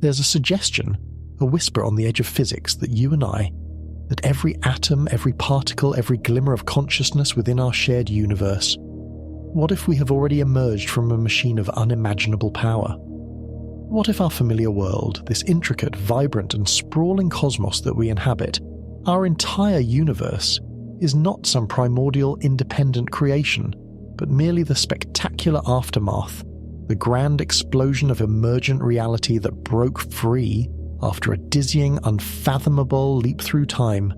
There's a suggestion, a whisper on the edge of physics that you and I, that every atom, every particle, every glimmer of consciousness within our shared universe, what if we have already emerged from a machine of unimaginable power? What if our familiar world, this intricate, vibrant and sprawling cosmos that we inhabit, our entire universe, is not some primordial independent creation, but merely the spectacular aftermath, the grand explosion of emergent reality that broke free after a dizzying, unfathomable leap through time?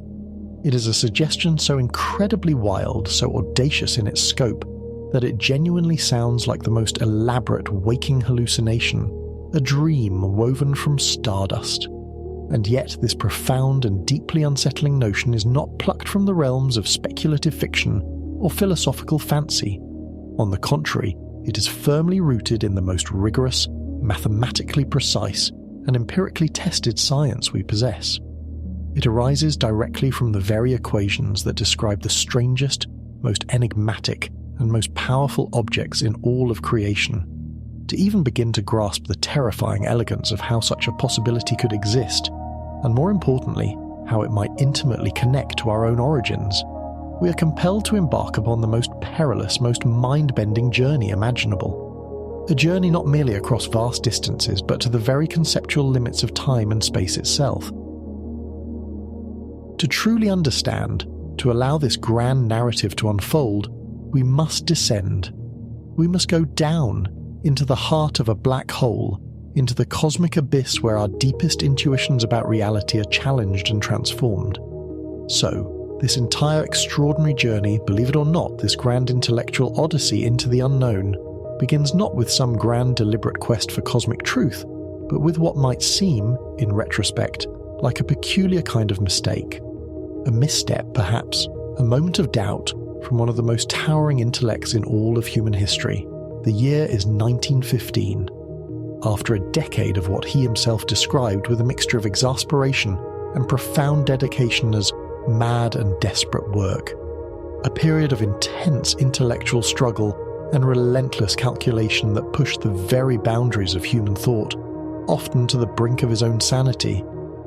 It is a suggestion so incredibly wild, so audacious in its scope, that it genuinely sounds like the most elaborate waking hallucination, a dream woven from stardust. And yet this profound and deeply unsettling notion is not plucked from the realms of speculative fiction or philosophical fancy. On the contrary, it is firmly rooted in the most rigorous, mathematically precise, and empirically tested science we possess. It arises directly from the very equations that describe the strangest, most enigmatic, and most powerful objects in all of creation. To even begin to grasp the terrifying elegance of how such a possibility could exist, and more importantly, how it might intimately connect to our own origins, we are compelled to embark upon the most perilous, most mind-bending journey imaginable. A journey not merely across vast distances, but to the very conceptual limits of time and space itself. To truly understand, to allow this grand narrative to unfold, we must descend. We must go down into the heart of a black hole, into the cosmic abyss where our deepest intuitions about reality are challenged and transformed. So, this entire extraordinary journey, believe it or not, this grand intellectual odyssey into the unknown, begins not with some grand deliberate quest for cosmic truth, but with what might seem, in retrospect, like a peculiar kind of mistake. A misstep, perhaps, a moment of doubt from one of the most towering intellects in all of human history. The year is 1915. After a decade of what he himself described with a mixture of exasperation and profound dedication as mad and desperate work. A period of intense intellectual struggle and relentless calculation that pushed the very boundaries of human thought, often to the brink of his own sanity,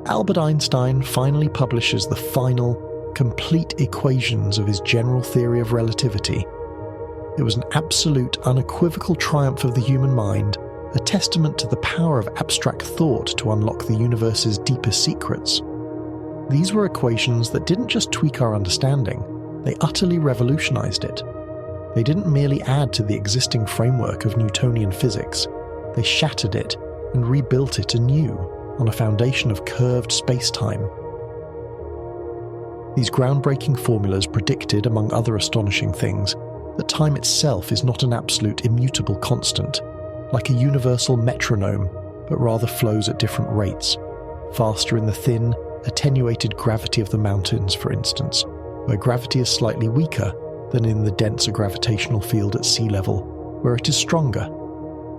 Albert Einstein finally publishes the final, complete equations of his general theory of relativity. It was an absolute, unequivocal triumph of the human mind, a testament to the power of abstract thought to unlock the universe's deepest secrets. These were equations that didn't just tweak our understanding, they utterly revolutionized it. They didn't merely add to the existing framework of Newtonian physics, they shattered it and rebuilt it anew on a foundation of curved spacetime. These groundbreaking formulas predicted, among other astonishing things, that time itself is not an absolute immutable constant, like a universal metronome, but rather flows at different rates, faster in the thin, attenuated gravity of the mountains, for instance, where gravity is slightly weaker than in the denser gravitational field at sea level, where it is stronger.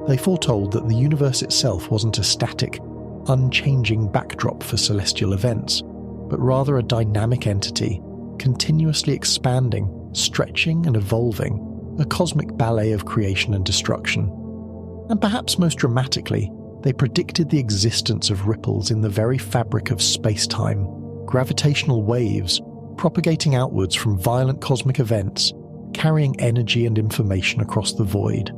They foretold that the universe itself wasn't a static, unchanging backdrop for celestial events, but rather a dynamic entity, continuously expanding, stretching and evolving, a cosmic ballet of creation and destruction. And perhaps most dramatically, they predicted the existence of ripples in the very fabric of space-time, gravitational waves, propagating outwards from violent cosmic events, carrying energy and information across the void.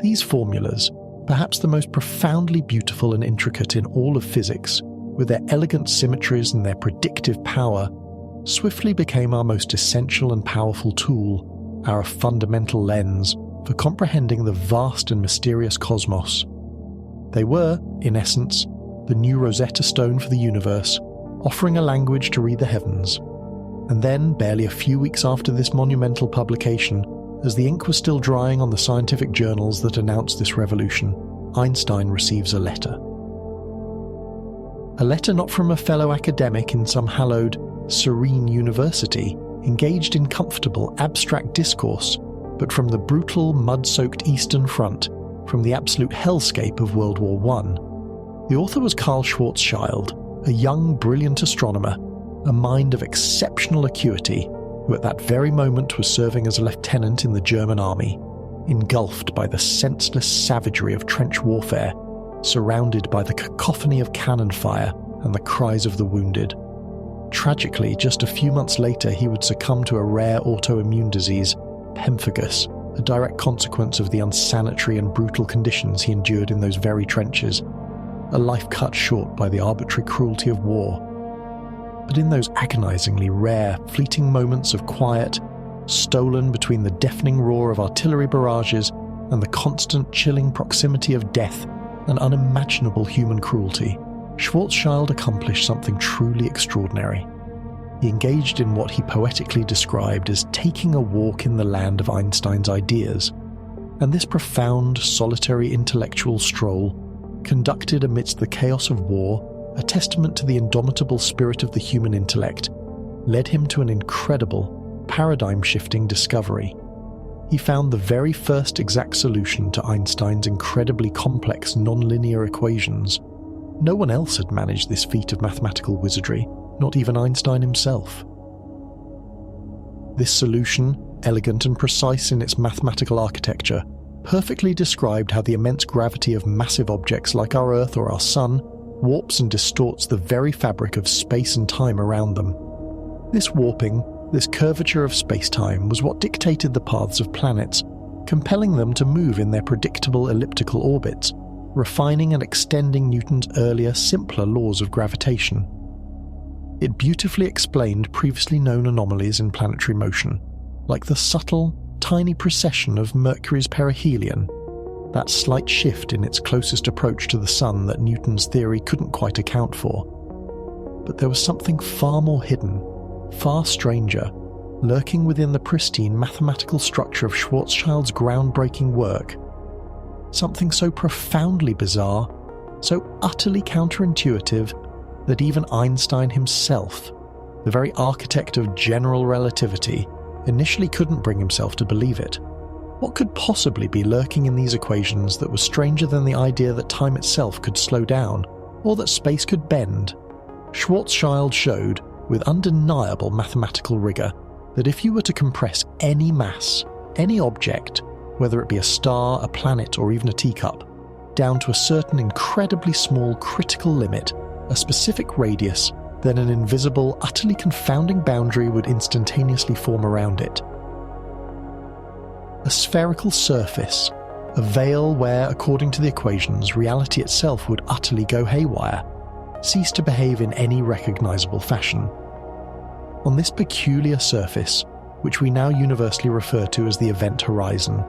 These formulas, perhaps the most profoundly beautiful and intricate in all of physics, with their elegant symmetries and their predictive power, swiftly became our most essential and powerful tool, our fundamental lens, for comprehending the vast and mysterious cosmos. They were, in essence, the new Rosetta Stone for the universe, offering a language to read the heavens. And then, barely a few weeks after this monumental publication, as the ink was still drying on the scientific journals that announced this revolution, Einstein receives a letter. A letter not from a fellow academic in some hallowed, serene university, engaged in comfortable, abstract discourse, but from the brutal, mud-soaked Eastern Front, from the absolute hellscape of World War I. The author was Carl Schwarzschild, a young, brilliant astronomer, a mind of exceptional acuity, who at that very moment was serving as a lieutenant in the German army, engulfed by the senseless savagery of trench warfare, surrounded by the cacophony of cannon fire and the cries of the wounded. Tragically, just a few months later, he would succumb to a rare autoimmune disease, pemphigus, a direct consequence of the unsanitary and brutal conditions he endured in those very trenches, a life cut short by the arbitrary cruelty of war. But in those agonizingly rare, fleeting moments of quiet, stolen between the deafening roar of artillery barrages and the constant chilling proximity of death and unimaginable human cruelty, Schwarzschild accomplished something truly extraordinary. He engaged in what he poetically described as taking a walk in the land of Einstein's ideas, and this profound, solitary intellectual stroll, conducted amidst the chaos of war, a testament to the indomitable spirit of the human intellect, led him to an incredible, paradigm-shifting discovery. He found the very first exact solution to Einstein's incredibly complex nonlinear equations. No one else had managed this feat of mathematical wizardry, not even Einstein himself. This solution, elegant and precise in its mathematical architecture, perfectly described how the immense gravity of massive objects like our Earth or our Sun warps and distorts the very fabric of space and time around them. This warping, this curvature of spacetime, was what dictated the paths of planets, compelling them to move in their predictable elliptical orbits, refining and extending Newton's earlier, simpler laws of gravitation. It beautifully explained previously known anomalies in planetary motion, like the subtle, tiny precession of Mercury's perihelion, that slight shift in its closest approach to the Sun that Newton's theory couldn't quite account for. But there was something far more hidden, far stranger, lurking within the pristine mathematical structure of Schwarzschild's groundbreaking work. Something so profoundly bizarre, so utterly counterintuitive, that even Einstein himself, the very architect of General Relativity, initially couldn't bring himself to believe it. What could possibly be lurking in these equations that was stranger than the idea that time itself could slow down, or that space could bend? Schwarzschild showed, with undeniable mathematical rigour, that if you were to compress any mass, any object, whether it be a star, a planet, or even a teacup, down to a certain incredibly small critical limit, a specific radius, then an invisible, utterly confounding boundary would instantaneously form around it. A spherical surface, a veil where, according to the equations, reality itself would utterly go haywire, cease to behave in any recognizable fashion. On this peculiar surface, which we now universally refer to as the event horizon,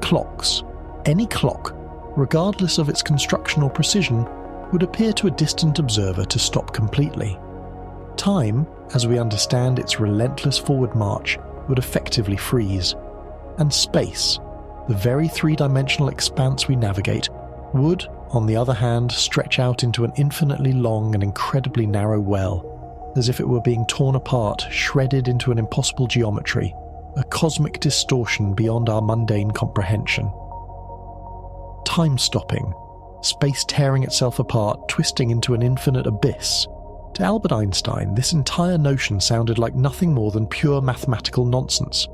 clocks, any clock, regardless of its construction or precision, would appear to a distant observer to stop completely. Time, as we understand its relentless forward march, would effectively freeze. And space, the very three-dimensional expanse we navigate, would, on the other hand, stretch out into an infinitely long and incredibly narrow well, as if it were being torn apart, shredded into an impossible geometry, a cosmic distortion beyond our mundane comprehension. Time stopping, space tearing itself apart, twisting into an infinite abyss. To Albert Einstein, this entire notion sounded like nothing more than pure mathematical nonsense.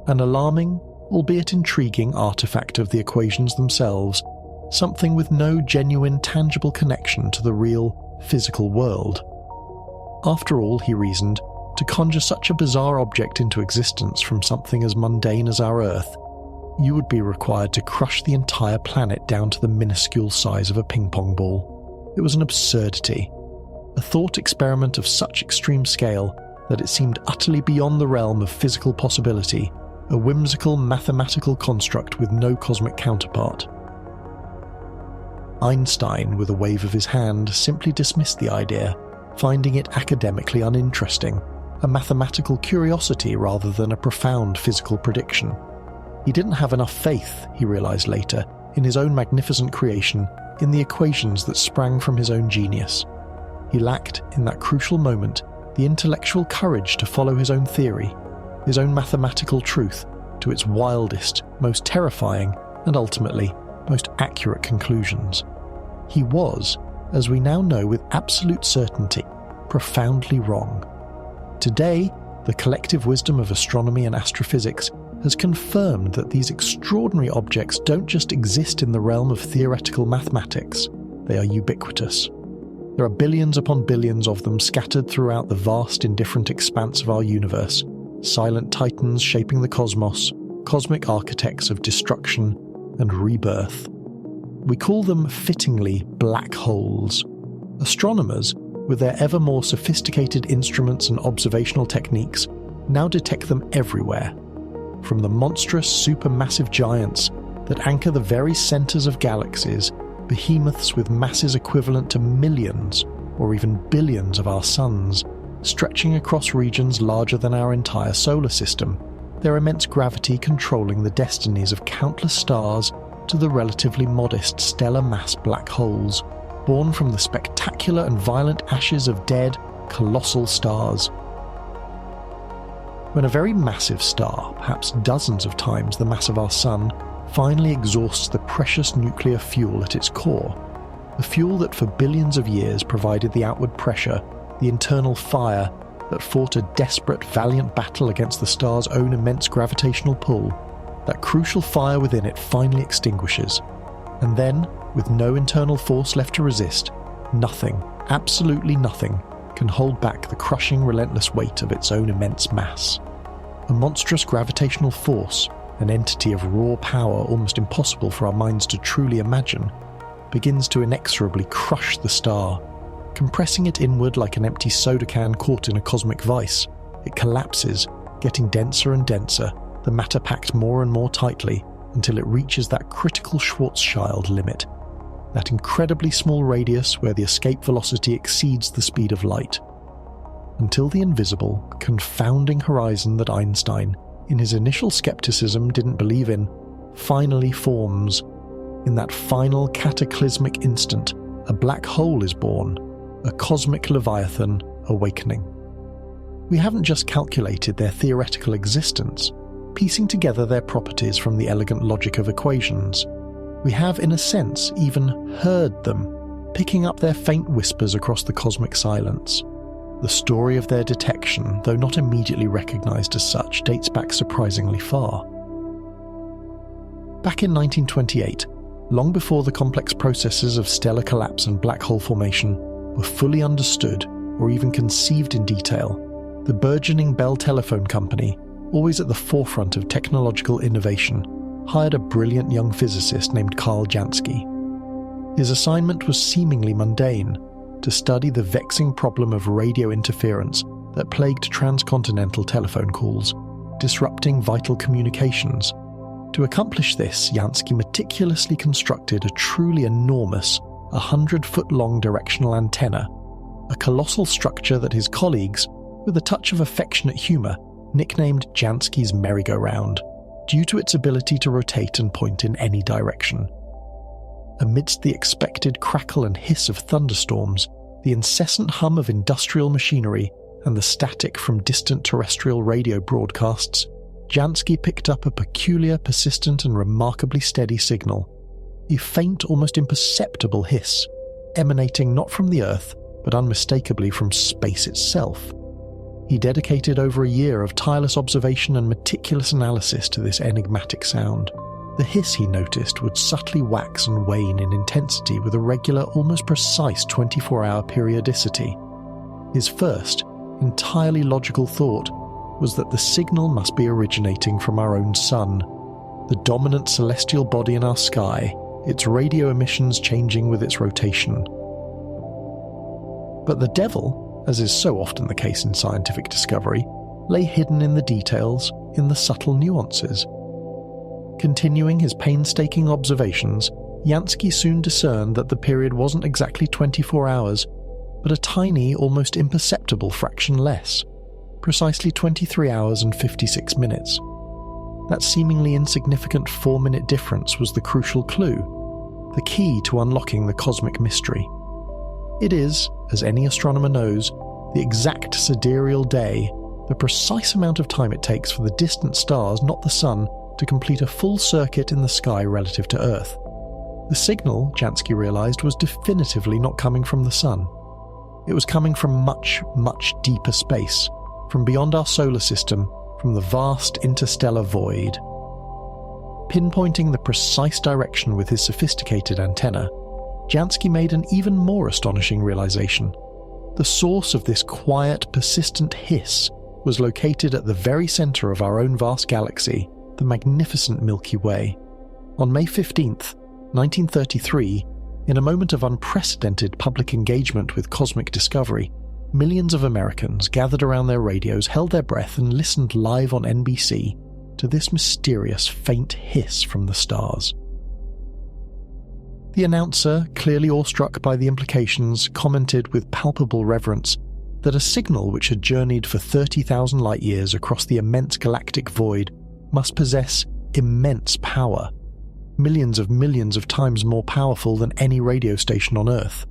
An alarming, albeit intriguing, artifact of the equations themselves, something with no genuine, tangible connection to the real, physical world. After all, he reasoned, to conjure such a bizarre object into existence from something as mundane as our Earth, you would be required to crush the entire planet down to the minuscule size of a ping-pong ball. It was an absurdity, a thought experiment of such extreme scale that it seemed utterly beyond the realm of physical possibility, a whimsical mathematical construct with no cosmic counterpart. Einstein, with a wave of his hand, simply dismissed the idea, finding it academically uninteresting, a mathematical curiosity rather than a profound physical prediction. He didn't have enough faith, he realized later, in his own magnificent creation, in the equations that sprang from his own genius. He lacked, in that crucial moment, the intellectual courage to follow his own theory, his own mathematical truth, to its wildest, most terrifying, and ultimately, most accurate conclusions. He was, as we now know with absolute certainty, profoundly wrong. Today, the collective wisdom of astronomy and astrophysics has confirmed that these extraordinary objects don't just exist in the realm of theoretical mathematics. they are ubiquitous. There are billions upon billions of them scattered throughout the vast, indifferent expanse of our universe, silent titans shaping the cosmos, cosmic architects of destruction and rebirth. We call them fittingly black holes. Astronomers, with their ever more sophisticated instruments and observational techniques, now detect them everywhere. From the monstrous supermassive giants that anchor the very centres of galaxies, behemoths with masses equivalent to millions or even billions of our suns, stretching across regions larger than our entire solar system, their immense gravity controlling the destinies of countless stars, to the relatively modest stellar mass black holes, born from the spectacular and violent ashes of dead, colossal stars. When a very massive star, perhaps dozens of times the mass of our Sun, finally exhausts the precious nuclear fuel at its core, the fuel that for billions of years provided the outward pressure, the internal fire that fought a desperate, valiant battle against the star's own immense gravitational pull, that crucial fire within it finally extinguishes. And then, with no internal force left to resist, nothing, absolutely nothing, can hold back the crushing, relentless weight of its own immense mass. A monstrous gravitational force, an entity of raw power almost impossible for our minds to truly imagine, begins to inexorably crush the star. Compressing it inward like an empty soda can caught in a cosmic vice, it collapses, getting denser and denser, the matter packed more and more tightly, until it reaches that critical Schwarzschild limit, that incredibly small radius where the escape velocity exceeds the speed of light. Until the invisible, confounding horizon that Einstein, in his initial skepticism, didn't believe in, finally forms. In that final cataclysmic instant, a black hole is born, a cosmic leviathan awakening. We haven't just calculated their theoretical existence, piecing together their properties from the elegant logic of equations. We have, in a sense, even heard them, picking up their faint whispers across the cosmic silence. The story of their detection, though not immediately recognized as such, dates back surprisingly far. Back in 1928, long before the complex processes of stellar collapse and black hole formation were fully understood or even conceived in detail, the burgeoning Bell Telephone Company, always at the forefront of technological innovation, hired a brilliant young physicist named Carl Jansky. His assignment was seemingly mundane: to study the vexing problem of radio interference that plagued transcontinental telephone calls, disrupting vital communications. To accomplish this, Jansky meticulously constructed a truly enormous, 100-foot-long directional antenna, a colossal structure that his colleagues, with a touch of affectionate humour, nicknamed Jansky's merry-go-round, due to its ability to rotate and point in any direction. Amidst the expected crackle and hiss of thunderstorms, the incessant hum of industrial machinery, and the static from distant terrestrial radio broadcasts, Jansky picked up a peculiar, persistent and remarkably steady signal, a faint, almost imperceptible hiss, emanating not from the Earth, but unmistakably from space itself. He dedicated over a year of tireless observation and meticulous analysis to this enigmatic sound. The hiss, he noticed, would subtly wax and wane in intensity with a regular, almost precise 24-hour periodicity. His first, entirely logical thought was that the signal must be originating from our own sun, the dominant celestial body in our sky, its radio emissions changing with its rotation. But the devil, as is so often the case in scientific discovery, lay hidden in the details, in the subtle nuances. Continuing his painstaking observations, Jansky soon discerned that the period wasn't exactly 24 hours, but a tiny, almost imperceptible fraction less, precisely 23 hours and 56 minutes. That seemingly insignificant 4-minute difference was the crucial clue, the key to unlocking the cosmic mystery. It is, as any astronomer knows, the exact sidereal day, the precise amount of time it takes for the distant stars, not the sun, to complete a full circuit in the sky relative to Earth. The signal, Jansky realized, was definitively not coming from the sun. It was coming from much, much deeper space, from beyond our solar system, from the vast interstellar void. Pinpointing the precise direction with his sophisticated antenna, Jansky made an even more astonishing realization. The source of this quiet, persistent hiss was located at the very center of our own vast galaxy, the magnificent Milky Way. On May 15th, 1933, in a moment of unprecedented public engagement with cosmic discovery, millions of Americans gathered around their radios, held their breath, and listened live on NBC to this mysterious faint hiss from the stars. The announcer, clearly awestruck by the implications, commented with palpable reverence that a signal which had journeyed for 30,000 light-years across the immense galactic void must possess immense power, millions of times more powerful than any radio station on Earth.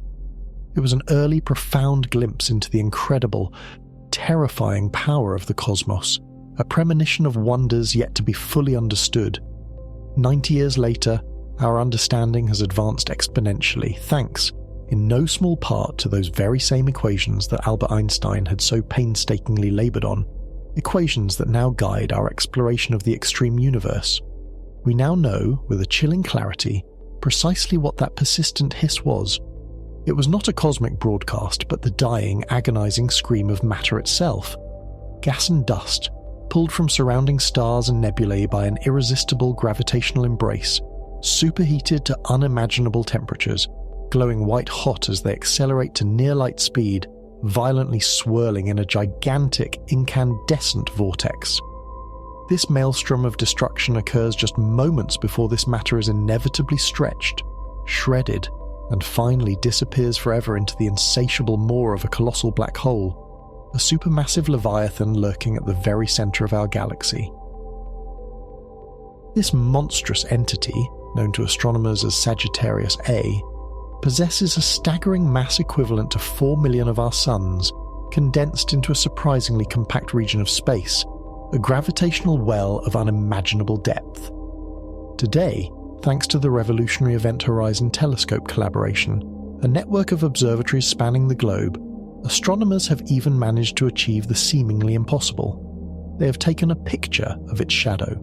It was an early, profound glimpse into the incredible, terrifying power of the cosmos, a premonition of wonders yet to be fully understood. 90 years later, our understanding has advanced exponentially, thanks, in no small part, to those very same equations that Albert Einstein had so painstakingly laboured on, equations that now guide our exploration of the extreme universe. We now know, with a chilling clarity, precisely what that persistent hiss was. It was not a cosmic broadcast, but the dying, agonizing scream of matter itself. Gas and dust, pulled from surrounding stars and nebulae by an irresistible gravitational embrace, superheated to unimaginable temperatures, glowing white-hot as they accelerate to near-light speed, violently swirling in a gigantic, incandescent vortex. This maelstrom of destruction occurs just moments before this matter is inevitably stretched, shredded, and finally disappears forever into the insatiable maw of a colossal black hole, a supermassive leviathan lurking at the very center of our galaxy. This monstrous entity, known to astronomers as Sagittarius A, possesses a staggering mass equivalent to 4 million of our suns, condensed into a surprisingly compact region of space, a gravitational well of unimaginable depth. Today, thanks to the revolutionary Event Horizon Telescope collaboration, a network of observatories spanning the globe, astronomers have even managed to achieve the seemingly impossible. They have taken a picture of its shadow.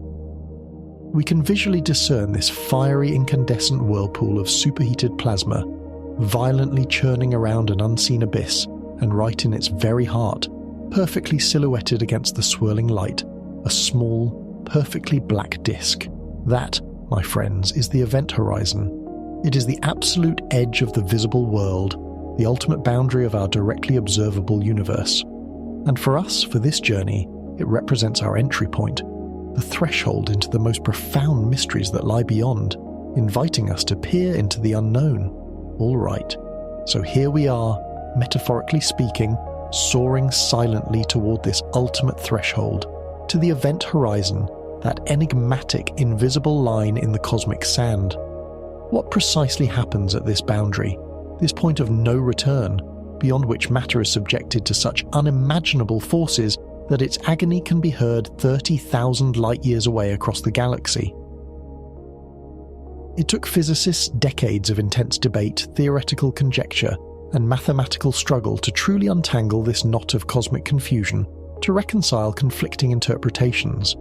We can visually discern this fiery incandescent whirlpool of superheated plasma, violently churning around an unseen abyss, and right in its very heart, perfectly silhouetted against the swirling light, a small, perfectly black disk. That, my friends, is the event horizon. It is the absolute edge of the visible world, the ultimate boundary of our directly observable universe. And for us, for this journey, it represents our entry point, the threshold into the most profound mysteries that lie beyond, inviting us to peer into the unknown. All right, so here we are, metaphorically speaking, soaring silently toward this ultimate threshold, to the event horizon, that enigmatic, invisible line in the cosmic sand. What precisely happens at this boundary, this point of no return, beyond which matter is subjected to such unimaginable forces that its agony can be heard 30,000 light-years away across the galaxy? It took physicists decades of intense debate, theoretical conjecture, and mathematical struggle to truly untangle this knot of cosmic confusion, to reconcile conflicting interpretations.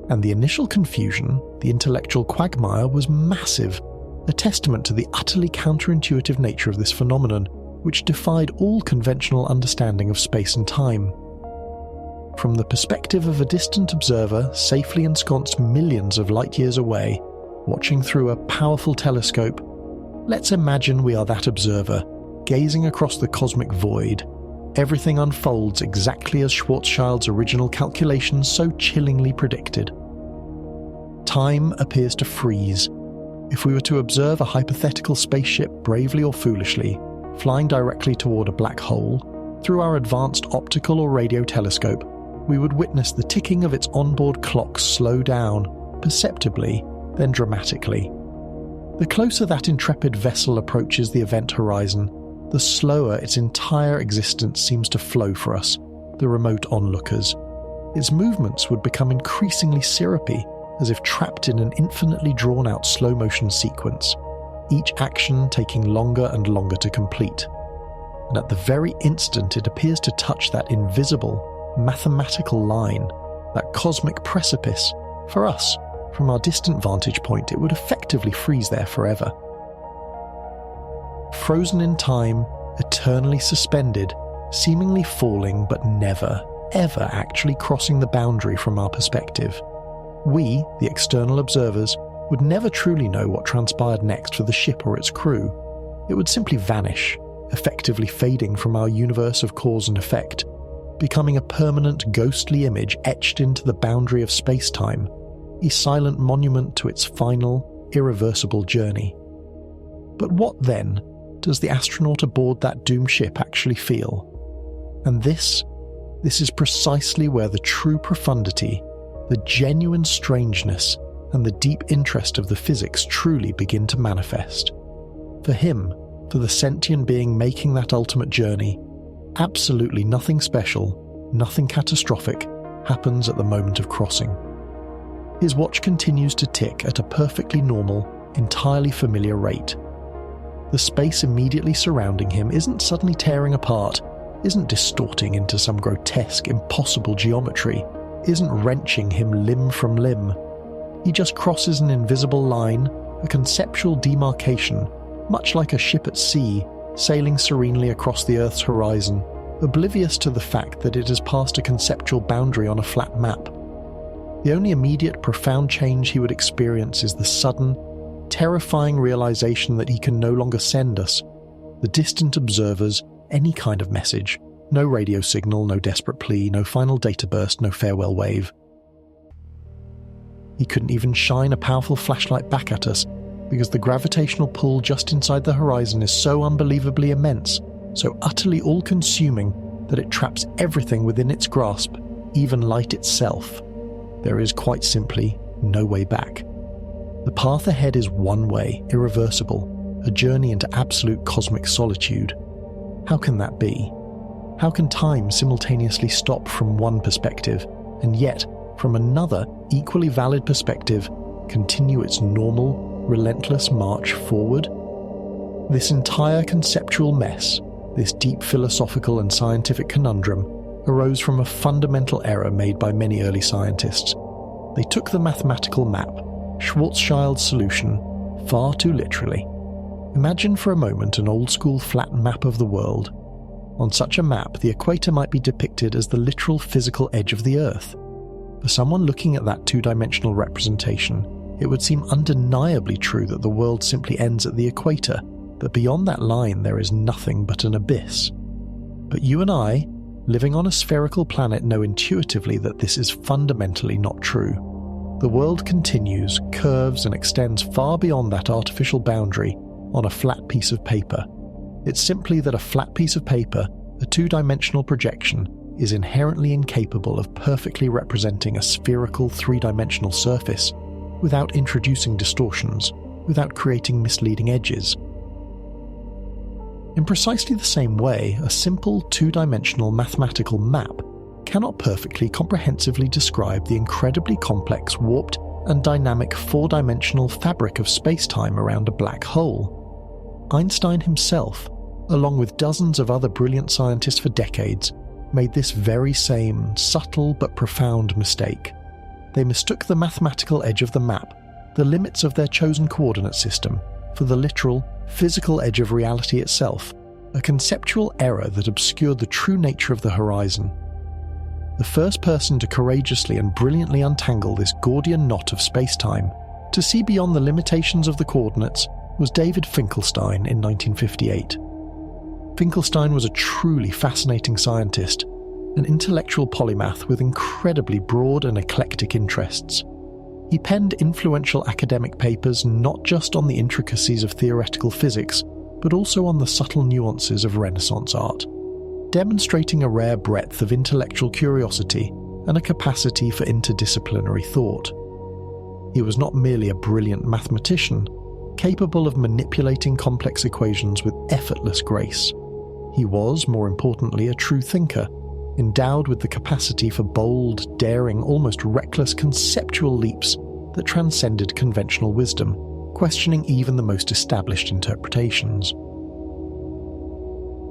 And the initial confusion, the intellectual quagmire, was massive, a testament to the utterly counterintuitive nature of this phenomenon, which defied all conventional understanding of space and time. From the perspective of a distant observer safely ensconced millions of light-years away, watching through a powerful telescope, let's imagine we are that observer, gazing across the cosmic void. Everything unfolds exactly as Schwarzschild's original calculations so chillingly predicted. Time appears to freeze. If we were to observe a hypothetical spaceship bravely or foolishly, flying directly toward a black hole, through our advanced optical or radio telescope, we would witness the ticking of its onboard clocks slow down, perceptibly, then dramatically. The closer that intrepid vessel approaches the event horizon, the slower its entire existence seems to flow for us, the remote onlookers. Its movements would become increasingly syrupy, as if trapped in an infinitely drawn-out slow-motion sequence, each action taking longer and longer to complete. And at the very instant it appears to touch that invisible, mathematical line, that cosmic precipice, for us, from our distant vantage point, it would effectively freeze there forever. frozen in time, eternally suspended, seemingly falling but never, ever actually crossing the boundary from our perspective. We, the external observers, would never truly know what transpired next for the ship or its crew. It would simply vanish, effectively fading from our universe of cause and effect, becoming a permanent ghostly image etched into the boundary of space-time, a silent monument to its final, irreversible journey. But what then does the astronaut aboard that doomed ship actually feel? And this is precisely where the true profundity, the genuine strangeness, and the deep interest of the physics truly begin to manifest. For him, for the sentient being making that ultimate journey, absolutely nothing special, nothing catastrophic, happens at the moment of crossing. His watch continues to tick at a perfectly normal, entirely familiar rate. The space immediately surrounding him isn't suddenly tearing apart, isn't distorting into some grotesque, impossible geometry, isn't wrenching him limb from limb. He just crosses an invisible line, a conceptual demarcation, much like a ship at sea, sailing serenely across the Earth's horizon, oblivious to the fact that it has passed a conceptual boundary on a flat map. The only immediate profound change he would experience is the sudden, terrifying realization that he can no longer send us, the distant observers, any kind of message. No radio signal, no desperate plea, no final data burst, no farewell wave. He couldn't even shine a powerful flashlight back at us because the gravitational pull just inside the horizon is so unbelievably immense, so utterly all-consuming that it traps everything within its grasp, even light itself. There is quite simply no way back. The path ahead is one way, irreversible, a journey into absolute cosmic solitude. How can that be? How can time simultaneously stop from one perspective, and yet, from another, equally valid perspective, continue its normal, relentless march forward? This entire conceptual mess, this deep philosophical and scientific conundrum, arose from a fundamental error made by many early scientists. They took the mathematical map, Schwarzschild's solution, far too literally. Imagine for a moment an old-school flat map of the world. On such a map, the equator might be depicted as the literal physical edge of the Earth. For someone looking at that two-dimensional representation, it would seem undeniably true that the world simply ends at the equator, that beyond that line there is nothing but an abyss. But you and I, living on a spherical planet, know intuitively that this is fundamentally not true. The world continues, curves, and extends far beyond that artificial boundary on a flat piece of paper. It's simply that a flat piece of paper, a two-dimensional projection, is inherently incapable of perfectly representing a spherical three-dimensional surface without introducing distortions, without creating misleading edges. In precisely the same way, a simple two-dimensional mathematical map cannot perfectly comprehensively describe the incredibly complex, warped, and dynamic four-dimensional fabric of space-time around a black hole. Einstein himself, along with dozens of other brilliant scientists for decades, made this very same subtle but profound mistake. They mistook the mathematical edge of the map, the limits of their chosen coordinate system, for the literal, physical edge of reality itself, a conceptual error that obscured the true nature of the horizon. The first person to courageously and brilliantly untangle this Gordian knot of space-time, to see beyond the limitations of the coordinates, was David Finkelstein in 1958. Finkelstein was a truly fascinating scientist, an intellectual polymath with incredibly broad and eclectic interests. He penned influential academic papers not just on the intricacies of theoretical physics, but also on the subtle nuances of Renaissance art, demonstrating a rare breadth of intellectual curiosity and a capacity for interdisciplinary thought. He was not merely a brilliant mathematician, capable of manipulating complex equations with effortless grace. He was, more importantly, a true thinker, endowed with the capacity for bold, daring, almost reckless conceptual leaps that transcended conventional wisdom, questioning even the most established interpretations.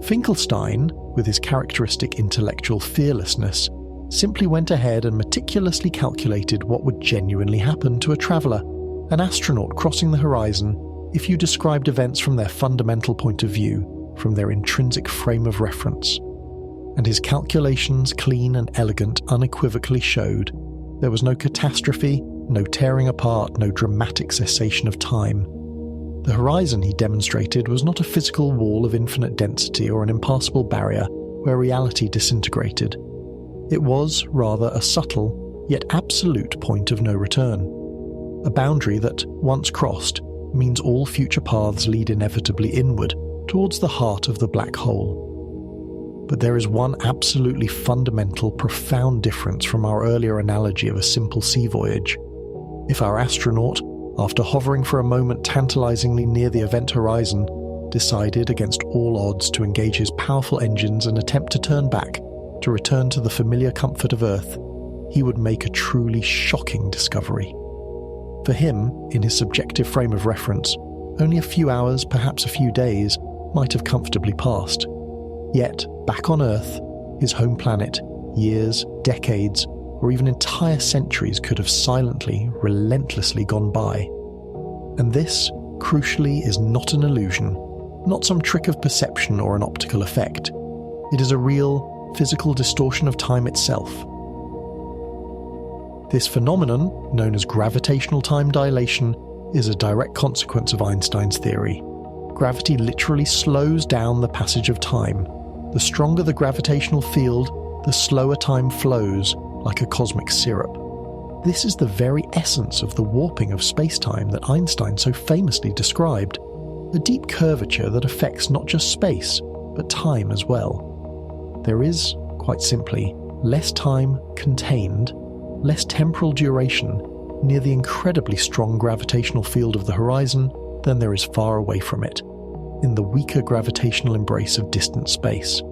Finkelstein, with his characteristic intellectual fearlessness, simply went ahead and meticulously calculated what would genuinely happen to a traveller, an astronaut crossing the horizon, if you described events from their fundamental point of view, from their intrinsic frame of reference. And his calculations, clean and elegant, unequivocally showed there was no catastrophe, no tearing apart, no dramatic cessation of time. The horizon, he demonstrated, was not a physical wall of infinite density or an impassable barrier where reality disintegrated. It was, rather, a subtle, yet absolute point of no return. A boundary that, once crossed, means all future paths lead inevitably inward, towards the heart of the black hole. But there is one absolutely fundamental, profound difference from our earlier analogy of a simple sea voyage. If our astronaut, after hovering for a moment tantalizingly near the event horizon, decided against all odds to engage his powerful engines and attempt to turn back, to return to the familiar comfort of Earth, he would make a truly shocking discovery. For him, in his subjective frame of reference, only a few hours, perhaps a few days, might have comfortably passed. Yet, back on Earth, his home planet, years, decades, or even entire centuries could have silently, relentlessly gone by. And this, crucially, is not an illusion, not some trick of perception or an optical effect. It is a real, physical distortion of time itself. This phenomenon, known as gravitational time dilation, is a direct consequence of Einstein's theory. Gravity literally slows down the passage of time. The stronger the gravitational field, the slower time flows, like a cosmic syrup. This is the very essence of the warping of spacetime that Einstein so famously described, a deep curvature that affects not just space, but time as well. There is, quite simply, less time contained, less temporal duration near the incredibly strong gravitational field of the horizon than there is far away from it, in the weaker gravitational embrace of distant space.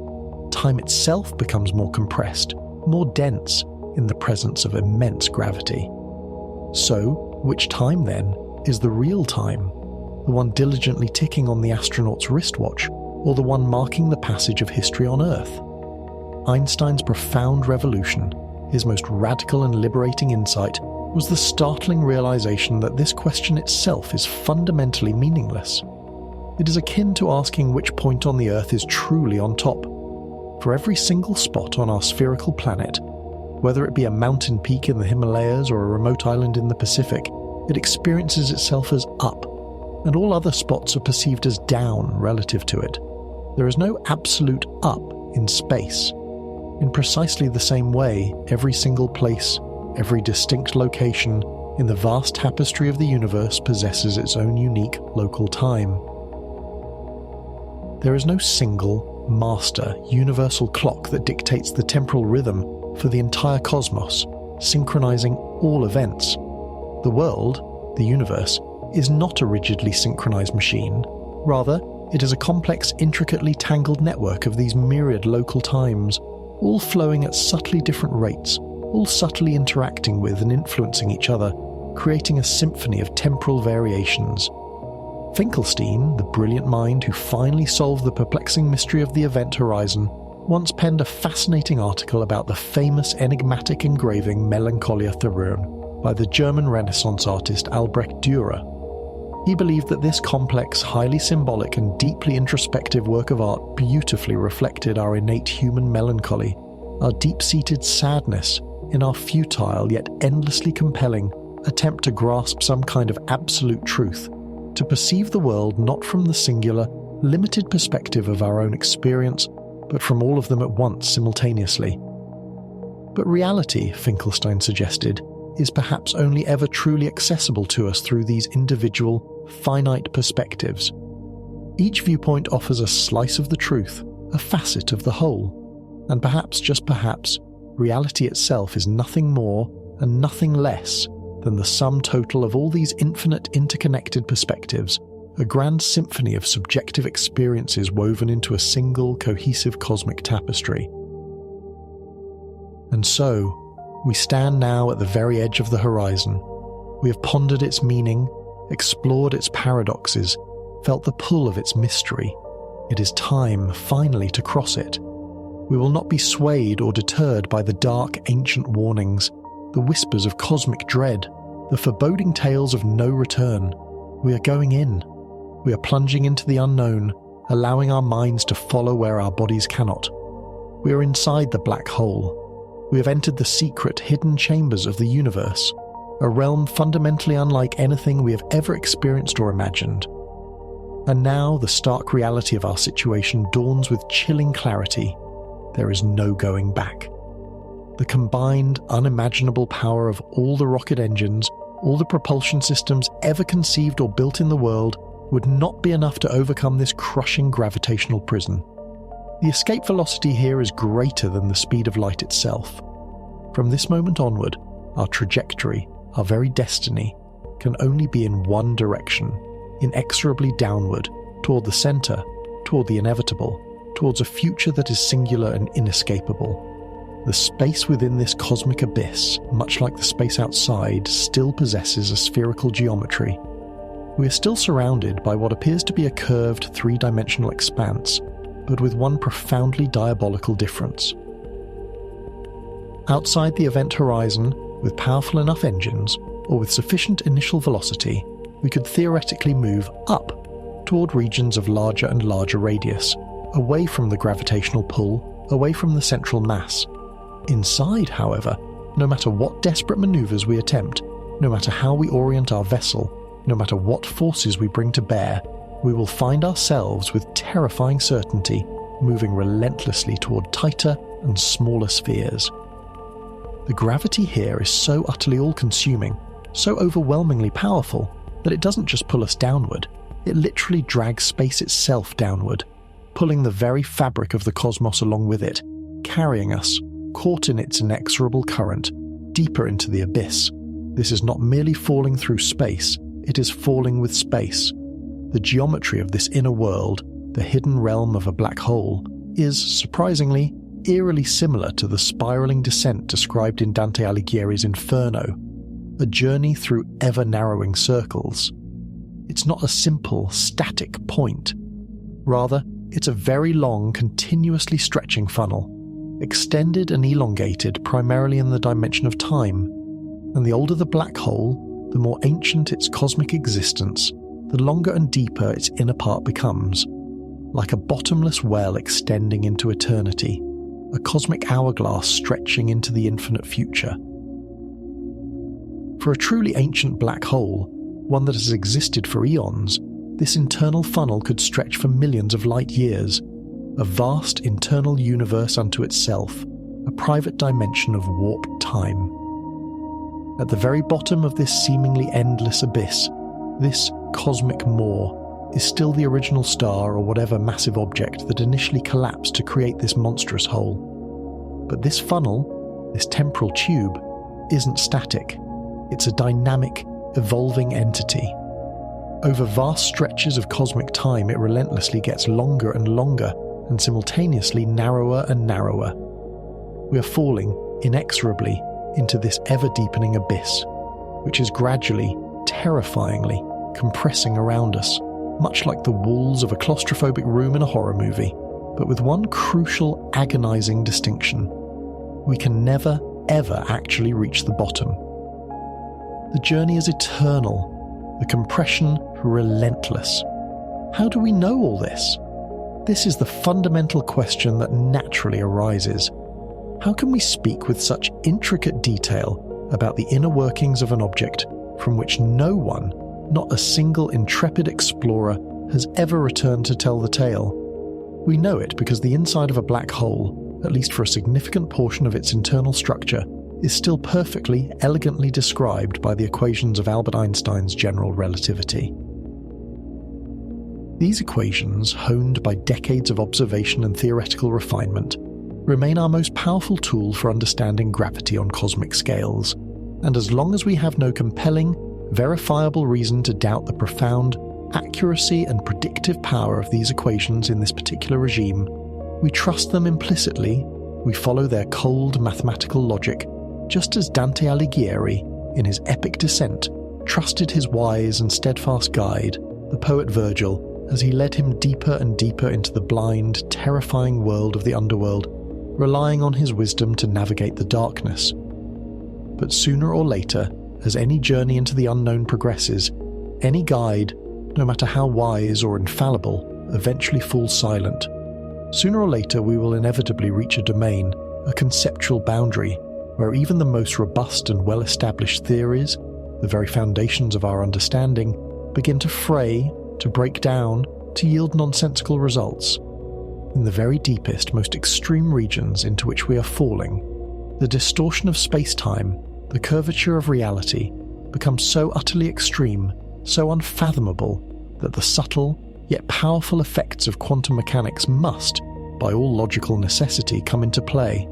Time itself becomes more compressed, more dense, in the presence of immense gravity. So, which time then is the real time? The one diligently ticking on the astronaut's wristwatch, or the one marking the passage of history on Earth? Einstein's profound revolution, his most radical and liberating insight, was the startling realization that this question itself is fundamentally meaningless. It is akin to asking which point on the Earth is truly on top. For every single spot on our spherical planet, whether it be a mountain peak in the Himalayas or a remote island in the Pacific, it experiences itself as up, and all other spots are perceived as down relative to it. There is no absolute up in space. In precisely the same way, every single place, every distinct location in the vast tapestry of the universe possesses its own unique local time. There is no single, master, universal clock that dictates the temporal rhythm for the entire cosmos, synchronizing all events. The world, the universe, is not a rigidly synchronized machine. Rather, it is a complex, intricately tangled network of these myriad local times, all flowing at subtly different rates, all subtly interacting with and influencing each other, creating a symphony of temporal variations. Finkelstein, the brilliant mind who finally solved the perplexing mystery of the event horizon, once penned a fascinating article about the famous enigmatic engraving Melancholia Thurun by the German Renaissance artist Albrecht Dürer. He believed that this complex, highly symbolic and deeply introspective work of art beautifully reflected our innate human melancholy, our deep-seated sadness in our futile yet endlessly compelling attempt to grasp some kind of absolute truth, to perceive the world not from the singular, limited perspective of our own experience, but from all of them at once simultaneously. But reality, Finkelstein suggested, is perhaps only ever truly accessible to us through these individual, finite perspectives. Each viewpoint offers a slice of the truth, a facet of the whole, and perhaps, just perhaps, reality itself is nothing more and nothing less than the sum total of all these infinite interconnected perspectives, a grand symphony of subjective experiences woven into a single cohesive cosmic tapestry. And so, we stand now at the very edge of the horizon. We have pondered its meaning, explored its paradoxes, felt the pull of its mystery. It is time, finally, to cross it. We will not be swayed or deterred by the dark, ancient warnings, the whispers of cosmic dread, the foreboding tales of no return. We are going in. We are plunging into the unknown, allowing our minds to follow where our bodies cannot. We are inside the black hole. We have entered the secret, hidden chambers of the universe, a realm fundamentally unlike anything we have ever experienced or imagined. And now the stark reality of our situation dawns with chilling clarity. There is no going back. The combined, unimaginable power of all the rocket engines, all the propulsion systems ever conceived or built in the world, would not be enough to overcome this crushing gravitational prison. The escape velocity here is greater than the speed of light itself. From this moment onward, our trajectory, our very destiny, can only be in one direction, inexorably downward, toward the center, toward the inevitable, towards a future that is singular and inescapable. The space within this cosmic abyss, much like the space outside, still possesses a spherical geometry. We are still surrounded by what appears to be a curved three-dimensional expanse, but with one profoundly diabolical difference. Outside the event horizon, with powerful enough engines, or with sufficient initial velocity, we could theoretically move up toward regions of larger and larger radius, away from the gravitational pull, away from the central mass. Inside, however, no matter what desperate maneuvers we attempt, no matter how we orient our vessel, no matter what forces we bring to bear, we will find ourselves with terrifying certainty moving relentlessly toward tighter and smaller spheres. The gravity here is so utterly all-consuming, so overwhelmingly powerful, that it doesn't just pull us downward, it literally drags space itself downward, pulling the very fabric of the cosmos along with it, carrying us, caught in its inexorable current, deeper into the abyss. This is not merely falling through space, it is falling with space. The geometry of this inner world, the hidden realm of a black hole, is, surprisingly, eerily similar to the spiraling descent described in Dante Alighieri's Inferno, a journey through ever-narrowing circles. It's not a simple, static point. Rather, it's a very long, continuously stretching funnel, extended and elongated primarily in the dimension of time. And the older the black hole, the more ancient its cosmic existence, the longer and deeper its inner part becomes, like a bottomless well extending into eternity, a cosmic hourglass stretching into the infinite future. For a truly ancient black hole, one that has existed for eons, this internal funnel could stretch for millions of light years, a vast internal universe unto itself, a private dimension of warped time. At the very bottom of this seemingly endless abyss, this cosmic maw is still the original star or whatever massive object that initially collapsed to create this monstrous hole. But this funnel, this temporal tube, isn't static. It's a dynamic, evolving entity. Over vast stretches of cosmic time, it relentlessly gets longer and longer, and simultaneously narrower and narrower. We are falling, inexorably, into this ever-deepening abyss, which is gradually, terrifyingly, compressing around us, much like the walls of a claustrophobic room in a horror movie, but with one crucial, agonizing distinction. We can never, ever actually reach the bottom. The journey is eternal, the compression relentless. How do we know all this? This is the fundamental question that naturally arises. How can we speak with such intricate detail about the inner workings of an object from which no one, not a single intrepid explorer, has ever returned to tell the tale? We know it because the inside of a black hole, at least for a significant portion of its internal structure, is still perfectly, elegantly described by the equations of Albert Einstein's General Relativity. These equations, honed by decades of observation and theoretical refinement, remain our most powerful tool for understanding gravity on cosmic scales, and as long as we have no compelling, verifiable reason to doubt the profound accuracy and predictive power of these equations in this particular regime, we trust them implicitly, we follow their cold mathematical logic, just as Dante Alighieri, in his epic descent, trusted his wise and steadfast guide, the poet Virgil, as he led him deeper and deeper into the blind, terrifying world of the underworld, relying on his wisdom to navigate the darkness. But sooner or later, as any journey into the unknown progresses, any guide, no matter how wise or infallible, eventually falls silent. Sooner or later we will inevitably reach a domain, a conceptual boundary, where even the most robust and well-established theories, the very foundations of our understanding, begin to fray, to break down, to yield nonsensical results. In the very deepest, most extreme regions into which we are falling, the distortion of space-time, the curvature of reality, becomes so utterly extreme, so unfathomable, that the subtle, yet powerful effects of quantum mechanics must, by all logical necessity, come into play.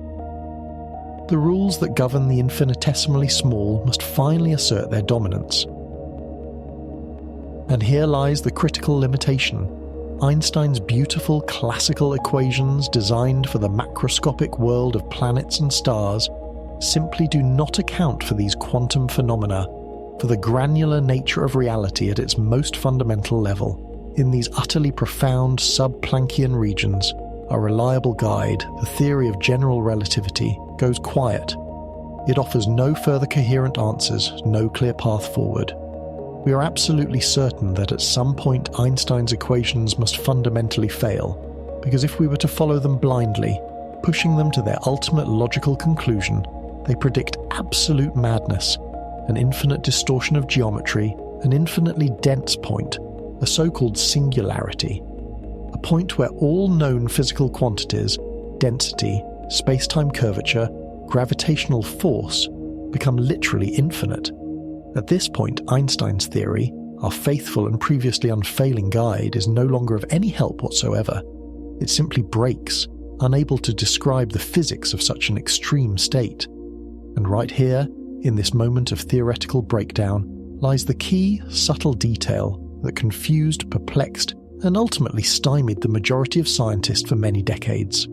The rules that govern the infinitesimally small must finally assert their dominance. And here lies the critical limitation. Einstein's beautiful classical equations designed for the macroscopic world of planets and stars simply do not account for these quantum phenomena, for the granular nature of reality at its most fundamental level. In these utterly profound sub-Planckian regions, our reliable guide, the theory of general relativity, goes quiet. It offers no further coherent answers, no clear path forward. We are absolutely certain that at some point Einstein's equations must fundamentally fail, because if we were to follow them blindly, pushing them to their ultimate logical conclusion, they predict absolute madness, an infinite distortion of geometry, an infinitely dense point, a so-called singularity, a point where all known physical quantities, density, space-time curvature, gravitational force, become literally infinite. At this point, Einstein's theory, our faithful and previously unfailing guide, is no longer of any help whatsoever. It simply breaks, unable to describe the physics of such an extreme state. And right here, in this moment of theoretical breakdown, lies the key, subtle detail that confused, perplexed, and ultimately stymied the majority of scientists for many decades.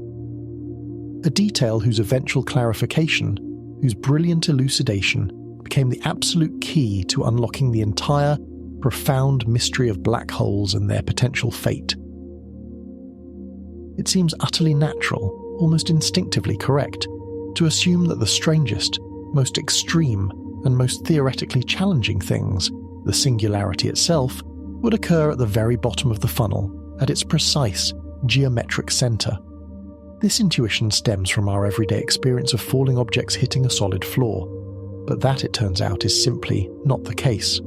A detail whose eventual clarification, whose brilliant elucidation, became the absolute key to unlocking the entire, profound mystery of black holes and their potential fate. It seems utterly natural, almost instinctively correct, to assume that the strangest, most extreme, and most theoretically challenging things, the singularity itself, would occur at the very bottom of the funnel, at its precise, geometric center. This intuition stems from our everyday experience of falling objects hitting a solid floor, but that, it turns out, is simply not the case.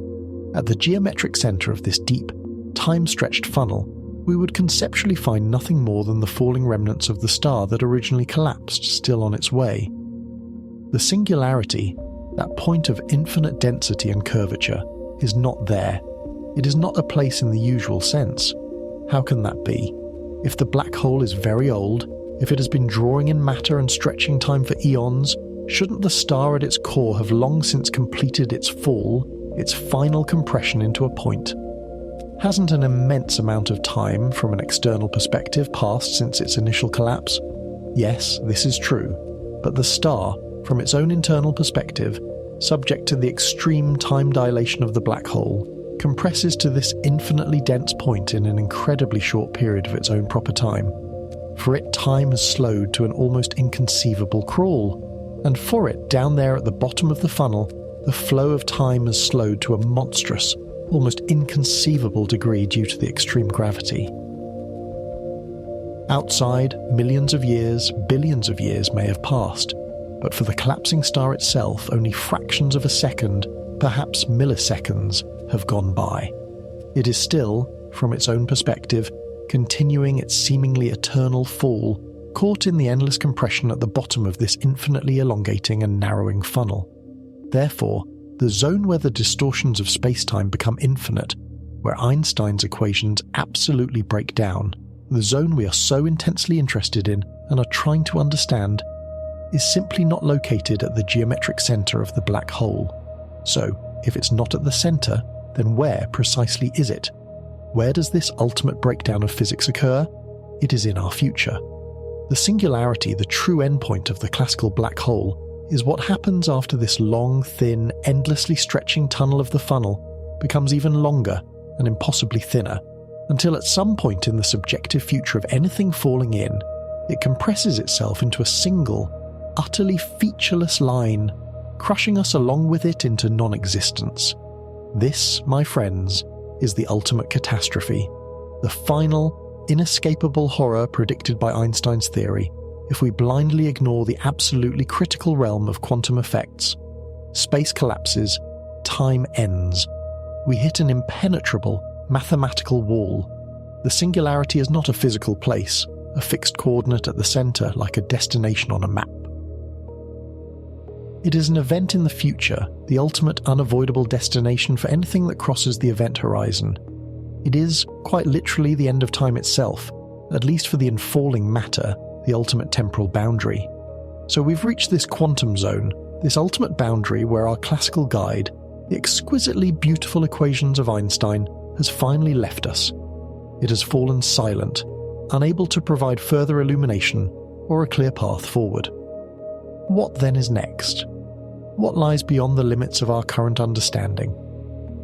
At the geometric center of this deep, time-stretched funnel, we would conceptually find nothing more than the falling remnants of the star that originally collapsed, still on its way. The singularity, that point of infinite density and curvature, is not there. It is not a place in the usual sense. How can that be? If the black hole is very old, if it has been drawing in matter and stretching time for eons, shouldn't the star at its core have long since completed its fall, its final compression into a point? Hasn't an immense amount of time, from an external perspective, passed since its initial collapse? Yes, this is true, but the star, from its own internal perspective, subject to the extreme time dilation of the black hole, compresses to this infinitely dense point in an incredibly short period of its own proper time. For it, time has slowed to an almost inconceivable crawl, and for it, down there at the bottom of the funnel, the flow of time has slowed to a monstrous, almost inconceivable degree due to the extreme gravity. Outside, millions of years, billions of years may have passed, but for the collapsing star itself, only fractions of a second, perhaps milliseconds, have gone by. It is still, from its own perspective, continuing its seemingly eternal fall, caught in the endless compression at the bottom of this infinitely elongating and narrowing funnel. Therefore, the zone where the distortions of space-time become infinite, where Einstein's equations absolutely break down, the zone we are so intensely interested in and are trying to understand, is simply not located at the geometric center of the black hole. So, if it's not at the center, then where precisely is it? Where does this ultimate breakdown of physics occur? It is in our future. The singularity, the true endpoint of the classical black hole, is what happens after this long, thin, endlessly stretching tunnel of the funnel becomes even longer and impossibly thinner, until at some point in the subjective future of anything falling in, it compresses itself into a single, utterly featureless line, crushing us along with it into non-existence. This, my friends, is the ultimate catastrophe, the final, inescapable horror predicted by Einstein's theory if we blindly ignore the absolutely critical realm of quantum effects. Space collapses, time ends. We hit an impenetrable mathematical wall. The singularity is not a physical place, a fixed coordinate at the centre like a destination on a map. It is an event in the future, the ultimate unavoidable destination for anything that crosses the event horizon. It is, quite literally, the end of time itself, at least for the infalling matter, the ultimate temporal boundary. So we've reached this quantum zone, this ultimate boundary where our classical guide, the exquisitely beautiful equations of Einstein, has finally left us. It has fallen silent, unable to provide further illumination or a clear path forward. What then is next? What lies beyond the limits of our current understanding?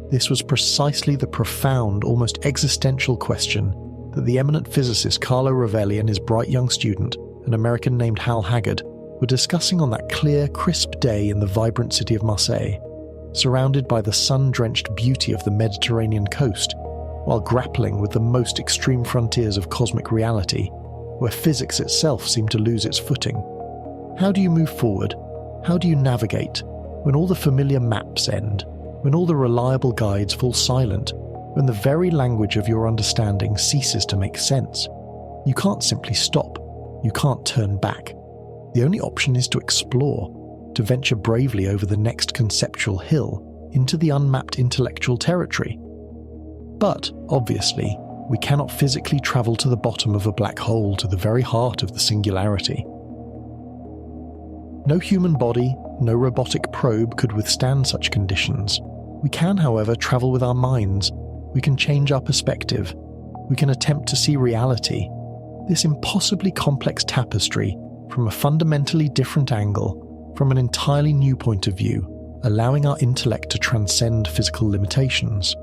This was precisely the profound, almost existential question that the eminent physicist Carlo Rovelli and his bright young student, an American named Hal Haggard, were discussing on that clear, crisp day in the vibrant city of Marseille, surrounded by the sun-drenched beauty of the Mediterranean coast, while grappling with the most extreme frontiers of cosmic reality, where physics itself seemed to lose its footing. How do you move forward? How do you navigate when all the familiar maps end, when all the reliable guides fall silent, when the very language of your understanding ceases to make sense? You can't simply stop. You can't turn back. The only option is to explore, to venture bravely over the next conceptual hill into the unmapped intellectual territory. But, obviously, we cannot physically travel to the bottom of a black hole to the very heart of the singularity. No human body, no robotic probe could withstand such conditions. We can, however, travel with our minds. We can change our perspective. We can attempt to see reality, this impossibly complex tapestry, from a fundamentally different angle, from an entirely new point of view, allowing our intellect to transcend physical limitations.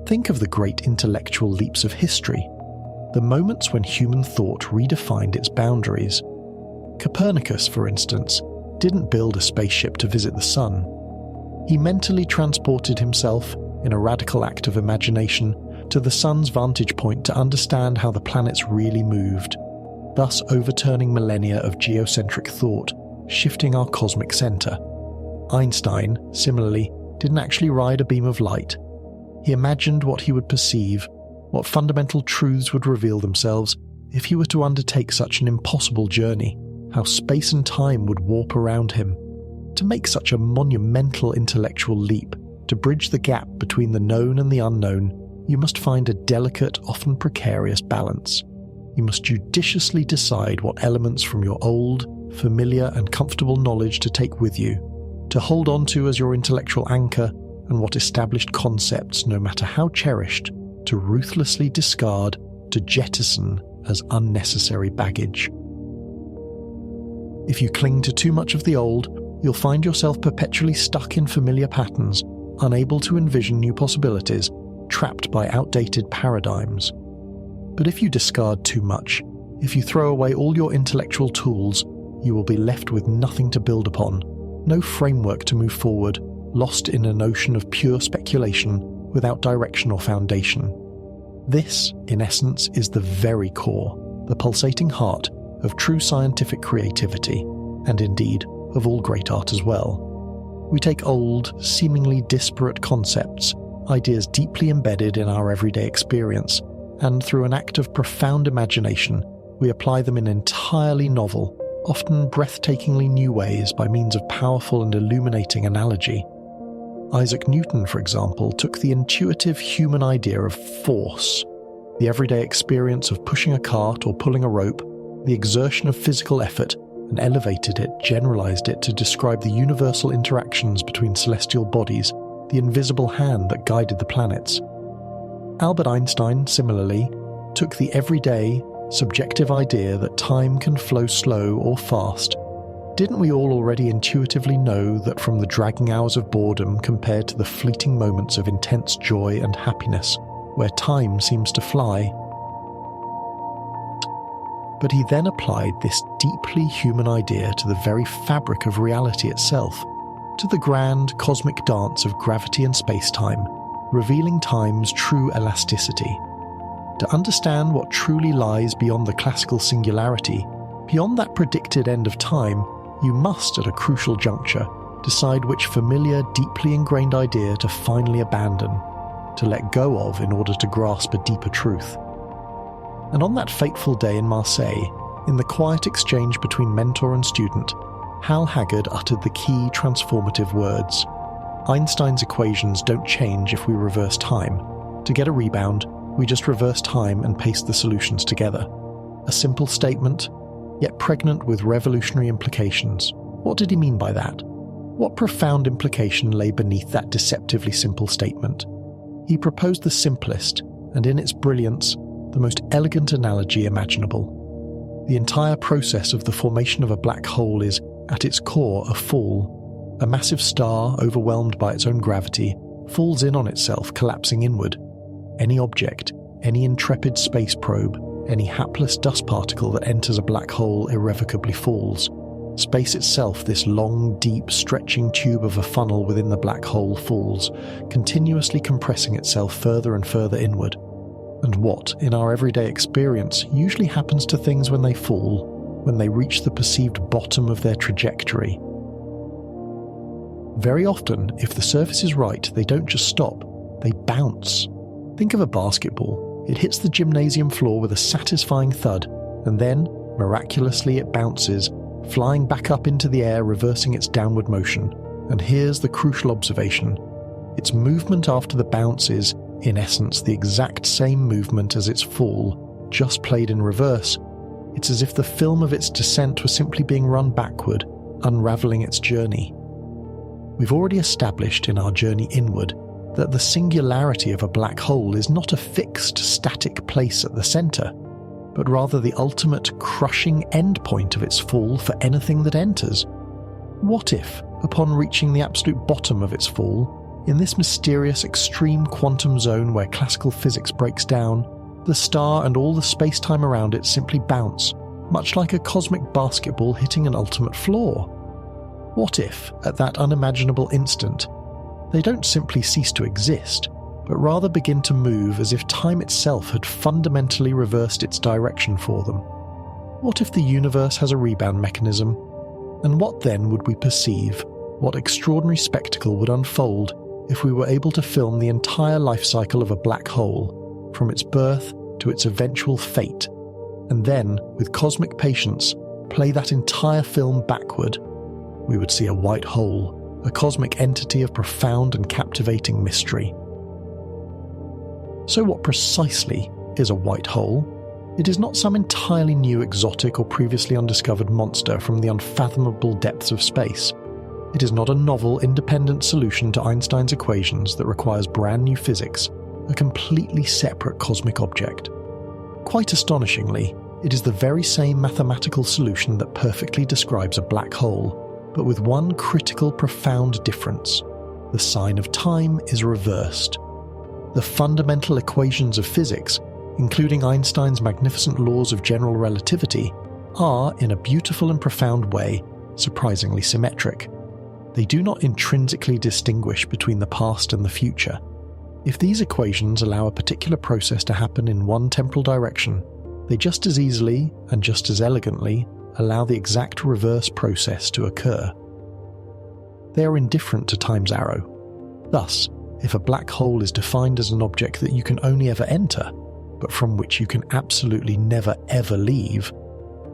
Think of the great intellectual leaps of history, the moments when human thought redefined its boundaries. Copernicus, for instance, didn't build a spaceship to visit the sun. He mentally transported himself, in a radical act of imagination, to the sun's vantage point to understand how the planets really moved, thus overturning millennia of geocentric thought, shifting our cosmic centre. Einstein, similarly, didn't actually ride a beam of light. He imagined what he would perceive, what fundamental truths would reveal themselves if he were to undertake such an impossible journey, how space and time would warp around him. To make such a monumental intellectual leap, to bridge the gap between the known and the unknown, you must find a delicate, often precarious balance. You must judiciously decide what elements from your old, familiar and comfortable knowledge to take with you, to hold on to as your intellectual anchor, and what established concepts, no matter how cherished, to ruthlessly discard, to jettison as unnecessary baggage. If you cling to too much of the old, you'll find yourself perpetually stuck in familiar patterns, unable to envision new possibilities, trapped by outdated paradigms. But if you discard too much, if you throw away all your intellectual tools, you will be left with nothing to build upon, no framework to move forward, lost in an ocean of pure speculation without direction or foundation. This, in essence, is the very core, the pulsating heart of true scientific creativity, and indeed of all great art as well. We take old, seemingly disparate concepts, ideas deeply embedded in our everyday experience, and through an act of profound imagination, we apply them in entirely novel, often breathtakingly new ways by means of powerful and illuminating analogy. Isaac Newton, for example, took the intuitive human idea of force, the everyday experience of pushing a cart or pulling a rope, the exertion of physical effort, and elevated it, generalized it to describe the universal interactions between celestial bodies, the invisible hand that guided the planets. Albert Einstein, similarly, took the everyday, subjective idea that time can flow slow or fast. Didn't we all already intuitively know that from the dragging hours of boredom compared to the fleeting moments of intense joy and happiness, where time seems to fly? But he then applied this deeply human idea to the very fabric of reality itself, to the grand cosmic dance of gravity and spacetime, revealing time's true elasticity. To understand what truly lies beyond the classical singularity, beyond that predicted end of time, you must, at a crucial juncture, decide which familiar, deeply ingrained idea to finally abandon, to let go of in order to grasp a deeper truth. And on that fateful day in Marseille, in the quiet exchange between mentor and student, Hal Haggard uttered the key transformative words: "Einstein's equations don't change if we reverse time. To get a rebound, we just reverse time and paste the solutions together." A simple statement, yet pregnant with revolutionary implications. What did he mean by that? What profound implication lay beneath that deceptively simple statement? He proposed the simplest, and in its brilliance, the most elegant analogy imaginable. The entire process of the formation of a black hole is, at its core, a fall. A massive star, overwhelmed by its own gravity, falls in on itself, collapsing inward. Any object, any intrepid space probe, any hapless dust particle that enters a black hole irrevocably falls. Space itself, this long, deep, stretching tube of a funnel within the black hole, falls, continuously compressing itself further and further inward. And what, in our everyday experience, usually happens to things when they fall, when they reach the perceived bottom of their trajectory? Very often, if the surface is right, they don't just stop, they bounce. Think of a basketball. It hits the gymnasium floor with a satisfying thud, and then, miraculously, it bounces, flying back up into the air, reversing its downward motion. And here's the crucial observation. Its movement after the bounce is, in essence, the exact same movement as its fall, just played in reverse. It's as if the film of its descent was simply being run backward, unravelling its journey. We've already established in our journey inward that the singularity of a black hole is not a fixed, static place at the centre, but rather the ultimate, crushing endpoint of its fall for anything that enters. What if, upon reaching the absolute bottom of its fall, in this mysterious extreme quantum zone where classical physics breaks down, the star and all the space-time around it simply bounce, much like a cosmic basketball hitting an ultimate floor? What if, at that unimaginable instant, they don't simply cease to exist, but rather begin to move as if time itself had fundamentally reversed its direction for them? What if the universe has a rebound mechanism? And what then would we perceive? What extraordinary spectacle would unfold if we were able to film the entire life cycle of a black hole, from its birth to its eventual fate, and then, with cosmic patience, play that entire film backward? We would see a white hole, a cosmic entity of profound and captivating mystery. So what precisely is a white hole? It is not some entirely new, exotic or previously undiscovered monster from the unfathomable depths of space. It is not a novel, independent solution to Einstein's equations that requires brand new physics, a completely separate cosmic object. Quite astonishingly, it is the very same mathematical solution that perfectly describes a black hole, but with one critical, profound difference. The sign of time is reversed. The fundamental equations of physics, including Einstein's magnificent laws of general relativity, are, in a beautiful and profound way, surprisingly symmetric. They do not intrinsically distinguish between the past and the future. If these equations allow a particular process to happen in one temporal direction, they just as easily and just as elegantly allow the exact reverse process to occur. They are indifferent to time's arrow. Thus, if a black hole is defined as an object that you can only ever enter, but from which you can absolutely never ever leave,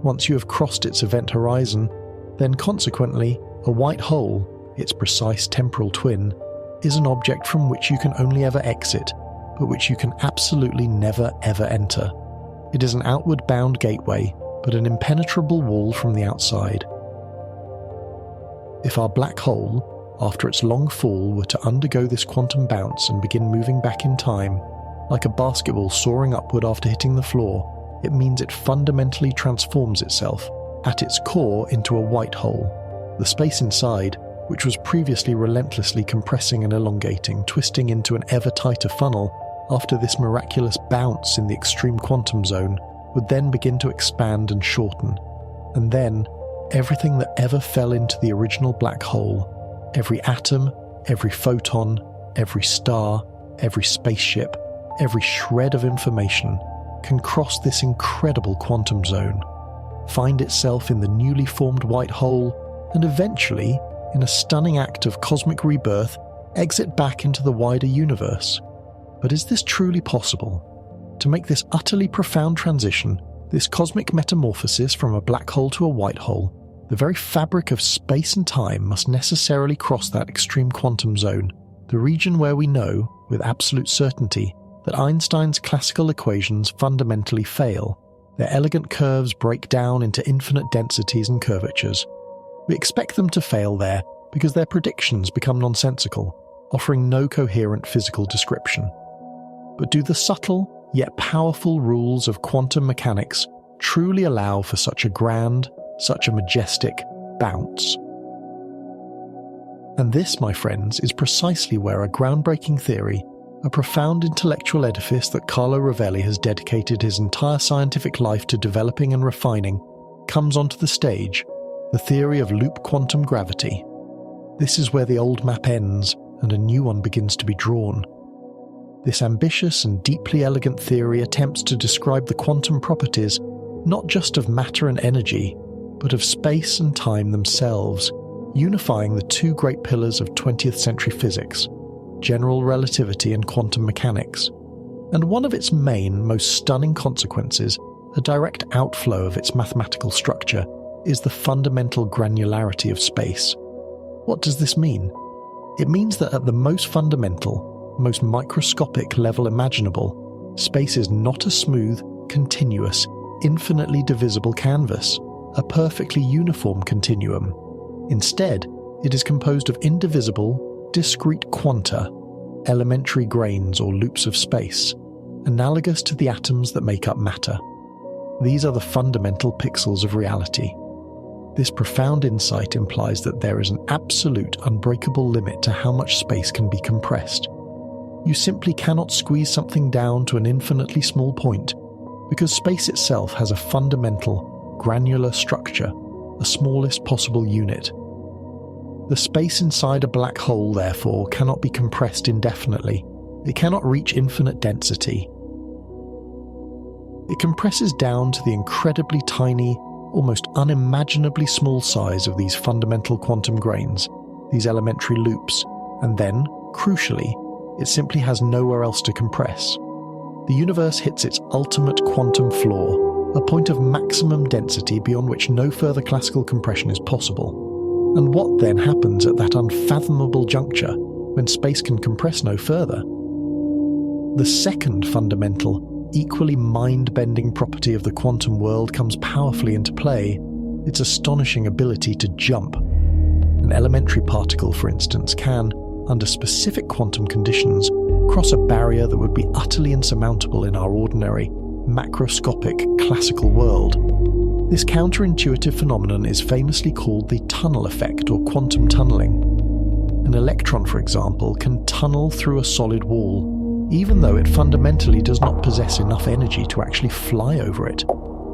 once you have crossed its event horizon, then consequently, a white hole, its precise temporal twin, is an object from which you can only ever exit, but which you can absolutely never ever enter. It is an outward bound gateway, but an impenetrable wall from the outside. If our black hole, after its long fall, were to undergo this quantum bounce and begin moving back in time, like a basketball soaring upward after hitting the floor, it means it fundamentally transforms itself, at its core, into a white hole. The space inside, which was previously relentlessly compressing and elongating, twisting into an ever tighter funnel, after this miraculous bounce in the extreme quantum zone, would then begin to expand and shorten. And then, everything that ever fell into the original black hole, every atom, every photon, every star, every spaceship, every shred of information can cross this incredible quantum zone, find itself in the newly formed white hole, and eventually, in a stunning act of cosmic rebirth, exit back into the wider universe. But is this truly possible? To make this utterly profound transition, this cosmic metamorphosis from a black hole to a white hole, the very fabric of space and time must necessarily cross that extreme quantum zone, the region where we know, with absolute certainty, that Einstein's classical equations fundamentally fail. Their elegant curves break down into infinite densities and curvatures. We expect them to fail there because their predictions become nonsensical, offering no coherent physical description. But do the subtle, yet powerful rules of quantum mechanics truly allow for such a grand, such a majestic bounce? And this, my friends, is precisely where a groundbreaking theory, a profound intellectual edifice that Carlo Rovelli has dedicated his entire scientific life to developing and refining, comes onto the stage: the theory of loop quantum gravity. This is where the old map ends and a new one begins to be drawn. This ambitious and deeply elegant theory attempts to describe the quantum properties not just of matter and energy, but of space and time themselves, unifying the two great pillars of 20th century physics, general relativity and quantum mechanics. And one of its main, most stunning consequences, a direct outflow of its mathematical structure, is the fundamental granularity of space. What does this mean? It means that at the most fundamental, most microscopic level imaginable, space is not a smooth, continuous, infinitely divisible canvas, a perfectly uniform continuum. Instead, it is composed of indivisible, discrete quanta, elementary grains or loops of space, analogous to the atoms that make up matter. These are the fundamental pixels of reality. This profound insight implies that there is an absolute, unbreakable limit to how much space can be compressed. You simply cannot squeeze something down to an infinitely small point, because space itself has a fundamental, granular structure, a smallest possible unit. The space inside a black hole, therefore, cannot be compressed indefinitely. It cannot reach infinite density. It compresses down to the incredibly tiny, almost unimaginably small size of these fundamental quantum grains, these elementary loops, and then, crucially, it simply has nowhere else to compress. The universe hits its ultimate quantum floor, a point of maximum density beyond which no further classical compression is possible. And what then happens at that unfathomable juncture, when space can compress no further? The second fundamental, equally mind-bending property of the quantum world comes powerfully into play: its astonishing ability to jump. An elementary particle, for instance, can, under specific quantum conditions, cross a barrier that would be utterly insurmountable in our ordinary, macroscopic, classical world. This counterintuitive phenomenon is famously called the tunnel effect or quantum tunneling. An electron, for example, can tunnel through a solid wall, even though it fundamentally does not possess enough energy to actually fly over it,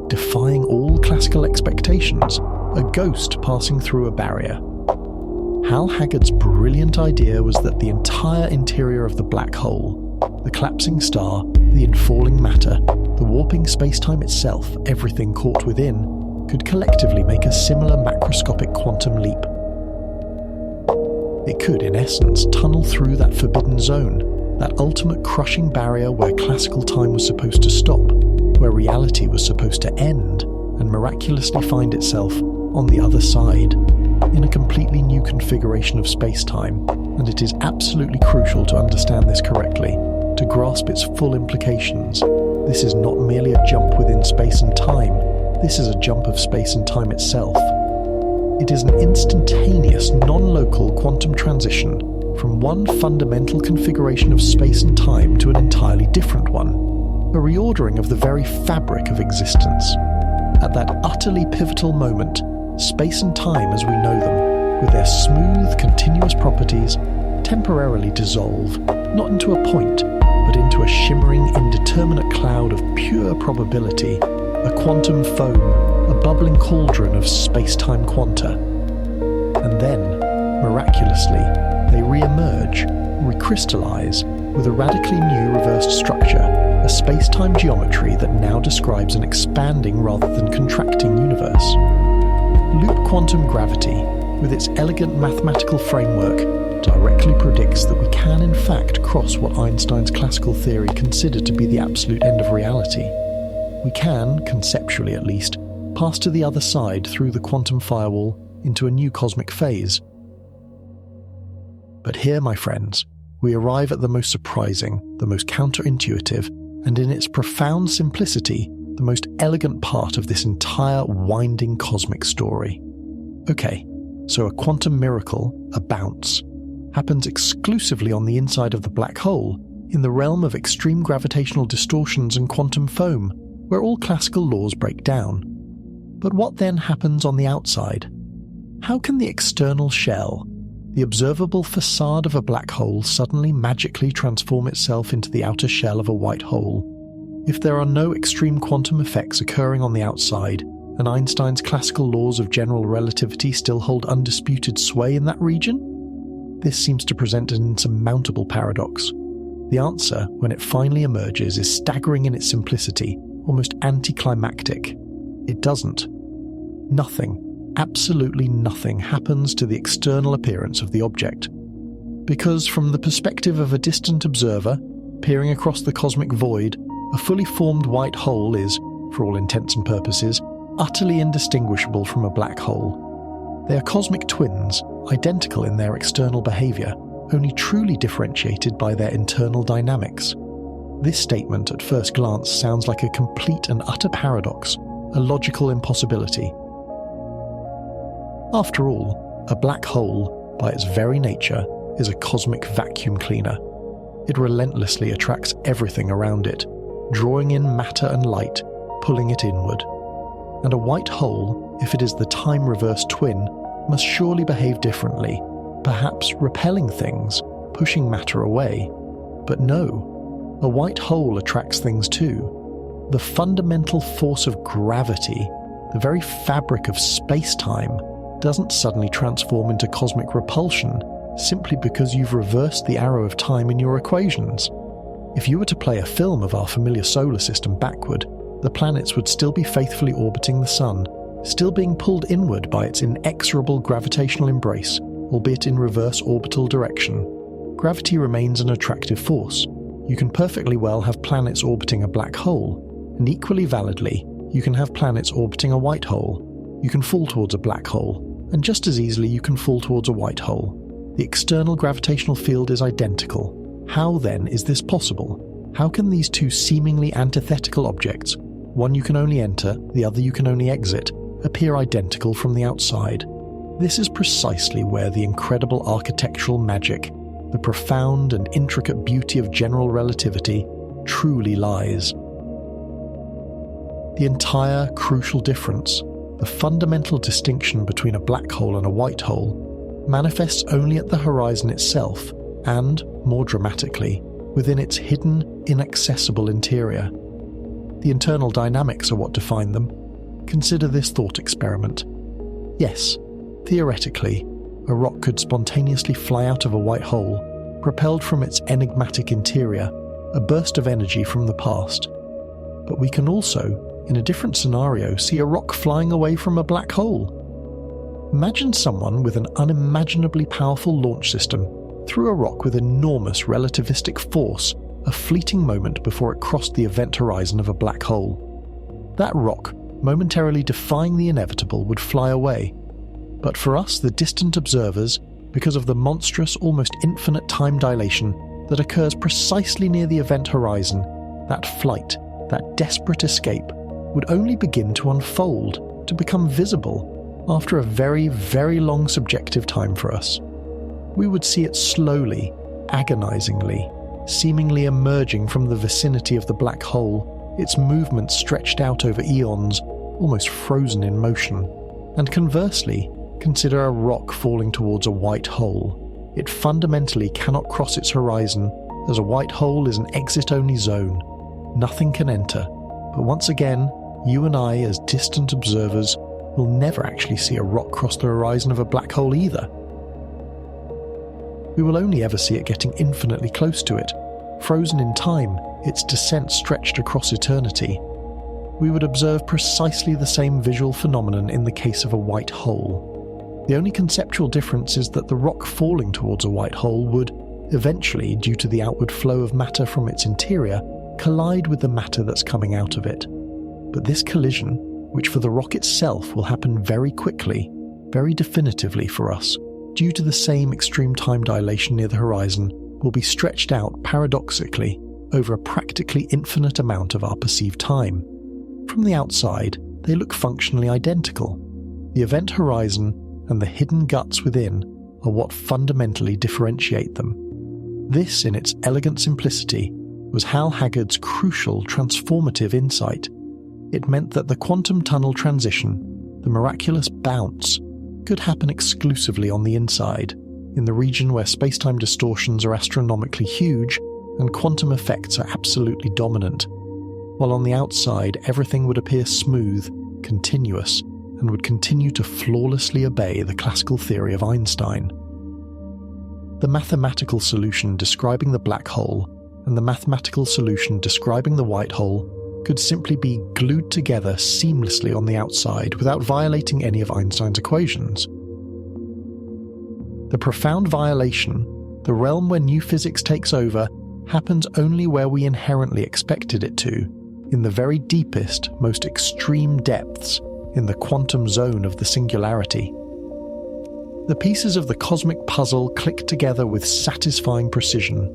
defying all classical expectations, a ghost passing through a barrier. Hal Haggard's brilliant idea was that the entire interior of the black hole, the collapsing star, the infalling matter, the warping space-time itself, everything caught within, could collectively make a similar macroscopic quantum leap. It could, in essence, tunnel through that forbidden zone, that ultimate crushing barrier where classical time was supposed to stop, where reality was supposed to end, and miraculously find itself on the other side, in a completely new configuration of space-time. And it is absolutely crucial to understand this correctly, to grasp its full implications. This is not merely a jump within space and time, this is a jump of space and time itself. It is an instantaneous, non-local quantum transition from one fundamental configuration of space and time to an entirely different one, a reordering of the very fabric of existence. At that utterly pivotal moment, space and time as we know them, with their smooth, continuous properties, temporarily dissolve, not into a point, but into a shimmering, indeterminate cloud of pure probability, a quantum foam, a bubbling cauldron of space-time quanta. And then, miraculously, they re-emerge, recrystallize, with a radically new reversed structure, a space-time geometry that now describes an expanding rather than contracting universe. Loop quantum gravity, with its elegant mathematical framework, directly predicts that we can in fact cross what Einstein's classical theory considered to be the absolute end of reality. We can, conceptually at least, pass to the other side through the quantum firewall into a new cosmic phase. But here, my friends, we arrive at the most surprising, the most counterintuitive, and in its profound simplicity, the most elegant part of this entire winding cosmic story. Okay, so a quantum miracle, a bounce, happens exclusively on the inside of the black hole, in the realm of extreme gravitational distortions and quantum foam, where all classical laws break down. But what then happens on the outside? How can the external shell, the observable facade of a black hole, suddenly magically transform itself into the outer shell of a white hole? If there are no extreme quantum effects occurring on the outside, and Einstein's classical laws of general relativity still hold undisputed sway in that region? This seems to present an insurmountable paradox. The answer, when it finally emerges, is staggering in its simplicity, almost anticlimactic. It doesn't. Nothing, absolutely nothing, happens to the external appearance of the object. Because from the perspective of a distant observer, peering across the cosmic void, a fully formed white hole is, for all intents and purposes, utterly indistinguishable from a black hole. They are cosmic twins, identical in their external behavior, only truly differentiated by their internal dynamics. This statement at first glance sounds like a complete and utter paradox, a logical impossibility. After all, a black hole, by its very nature, is a cosmic vacuum cleaner. It relentlessly attracts everything around it, drawing in matter and light, pulling it inward. And a white hole, if it is the time-reversed twin, must surely behave differently, perhaps repelling things, pushing matter away. But no, a white hole attracts things too. The fundamental force of gravity, the very fabric of space-time, doesn't suddenly transform into cosmic repulsion simply because you've reversed the arrow of time in your equations. If you were to play a film of our familiar solar system backward, the planets would still be faithfully orbiting the Sun, still being pulled inward by its inexorable gravitational embrace, albeit in reverse orbital direction. Gravity remains an attractive force. You can perfectly well have planets orbiting a black hole, and equally validly, you can have planets orbiting a white hole. You can fall towards a black hole, and just as easily you can fall towards a white hole. The external gravitational field is identical. How then is this possible? How can these two seemingly antithetical objects, one you can only enter, the other you can only exit, appear identical from the outside? This is precisely where the incredible architectural magic, the profound and intricate beauty of general relativity, truly lies. The entire crucial difference, the fundamental distinction between a black hole and a white hole, manifests only at the horizon itself and, more dramatically, within its hidden, inaccessible interior. The internal dynamics are what define them. Consider this thought experiment. Yes, theoretically, a rock could spontaneously fly out of a white hole, propelled from its enigmatic interior, a burst of energy from the past. But we can also, in a different scenario, see a rock flying away from a black hole. Imagine someone with an unimaginably powerful launch system threw a rock with enormous relativistic force a fleeting moment before it crossed the event horizon of a black hole. That rock, momentarily defying the inevitable, would fly away. But for us, the distant observers, because of the monstrous, almost infinite time dilation that occurs precisely near the event horizon, that flight, that desperate escape, would only begin to unfold, to become visible, after a very, very long subjective time for us. We would see it slowly, agonizingly, seemingly emerging from the vicinity of the black hole, its movement stretched out over eons, almost frozen in motion. And conversely, consider a rock falling towards a white hole. It fundamentally cannot cross its horizon, as a white hole is an exit-only zone. Nothing can enter. But once again, you and I, as distant observers, will never actually see a rock cross the horizon of a black hole either. We will only ever see it getting infinitely close to it, frozen in time, its descent stretched across eternity, we would observe precisely the same visual phenomenon in the case of a white hole. The only conceptual difference is that the rock falling towards a white hole would, eventually, due to the outward flow of matter from its interior, collide with the matter that's coming out of it. But this collision, which for the rock itself will happen very quickly, very definitively for us, due to the same extreme time dilation near the horizon, will be stretched out paradoxically over a practically infinite amount of our perceived time. From the outside, they look functionally identical. The event horizon and the hidden guts within are what fundamentally differentiate them. This, in its elegant simplicity, was Hal Haggard's crucial transformative insight. It meant that the quantum tunnel transition, the miraculous bounce, could happen exclusively on the inside, in the region where spacetime distortions are astronomically huge and quantum effects are absolutely dominant, while on the outside everything would appear smooth, continuous, and would continue to flawlessly obey the classical theory of Einstein. The mathematical solution describing the black hole and the mathematical solution describing the white hole could simply be glued together seamlessly on the outside without violating any of Einstein's equations. The profound violation, the realm where new physics takes over, happens only where we inherently expected it to, in the very deepest, most extreme depths, in the quantum zone of the singularity. The pieces of the cosmic puzzle click together with satisfying precision.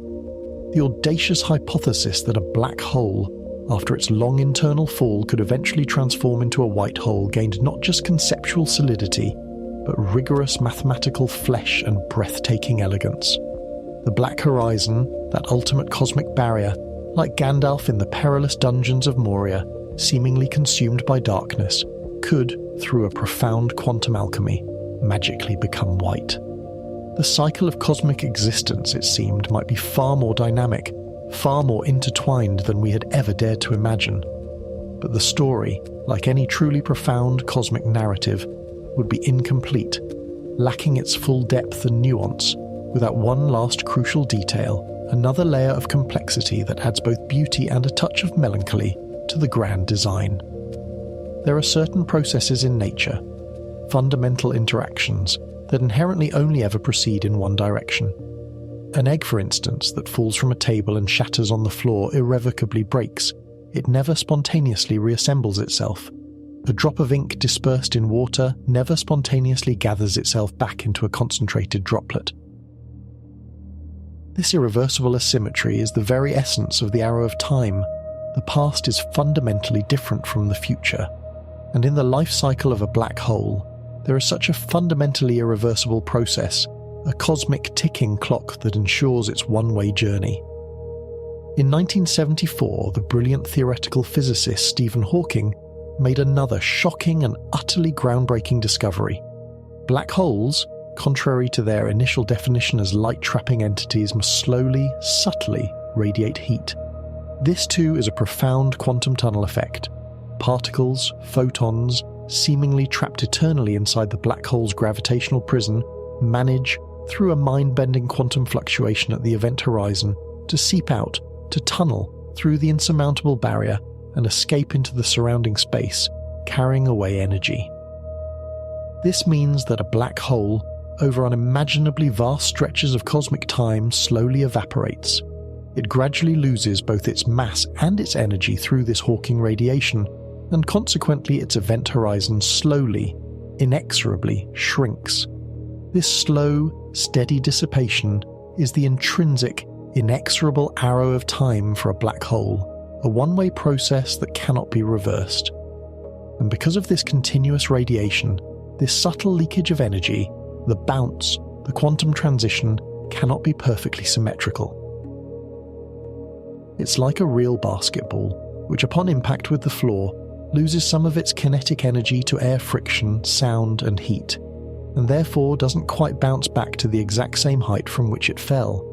The audacious hypothesis that a black hole, after its long internal fall, could eventually transform into a white hole gained not just conceptual solidity, but rigorous mathematical flesh and breathtaking elegance. The black horizon, that ultimate cosmic barrier, like Gandalf in the perilous dungeons of Moria, seemingly consumed by darkness, could, through a profound quantum alchemy, magically become white. The cycle of cosmic existence, it seemed, might be far more dynamic, far more intertwined than we had ever dared to imagine. But the story, like any truly profound cosmic narrative, would be incomplete, lacking its full depth and nuance, without one last crucial detail, another layer of complexity that adds both beauty and a touch of melancholy to the grand design. There are certain processes in nature, fundamental interactions, that inherently only ever proceed in one direction. An egg, for instance, that falls from a table and shatters on the floor irrevocably breaks. It never spontaneously reassembles itself. A drop of ink dispersed in water never spontaneously gathers itself back into a concentrated droplet. This irreversible asymmetry is the very essence of the arrow of time. The past is fundamentally different from the future, and in the life cycle of a black hole, there is such a fundamentally irreversible process, a cosmic ticking clock that ensures its one-way journey. In 1974, the brilliant theoretical physicist Stephen Hawking made another shocking and utterly groundbreaking discovery. Black holes, contrary to their initial definition as light-trapping entities, must slowly, subtly radiate heat. This too is a profound quantum tunnel effect. Particles, photons, seemingly trapped eternally inside the black hole's gravitational prison, manage, through a mind-bending quantum fluctuation at the event horizon, to seep out, to tunnel through the insurmountable barrier and escape into the surrounding space, carrying away energy. This means that a black hole, over unimaginably vast stretches of cosmic time, slowly evaporates. It gradually loses both its mass and its energy through this Hawking radiation, and consequently its event horizon slowly, inexorably shrinks. This slow, steady dissipation is the intrinsic, inexorable arrow of time for a black hole, a one-way process that cannot be reversed. And because of this continuous radiation, this subtle leakage of energy, the bounce, the quantum transition, cannot be perfectly symmetrical. It's like a real basketball, which upon impact with the floor loses some of its kinetic energy to air friction, sound, and heat, and therefore doesn't quite bounce back to the exact same height from which it fell.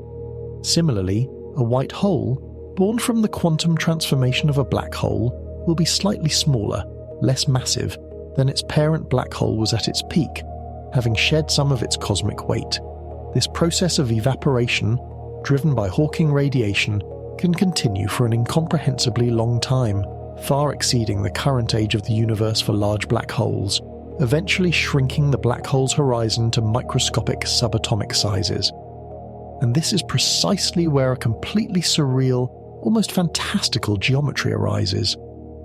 Similarly, a white hole, born from the quantum transformation of a black hole, will be slightly smaller, less massive, than its parent black hole was at its peak, having shed some of its cosmic weight. This process of evaporation, driven by Hawking radiation, can continue for an incomprehensibly long time, far exceeding the current age of the universe for large black holes, eventually shrinking the black hole's horizon to microscopic subatomic sizes. And this is precisely where a completely surreal, almost fantastical geometry arises,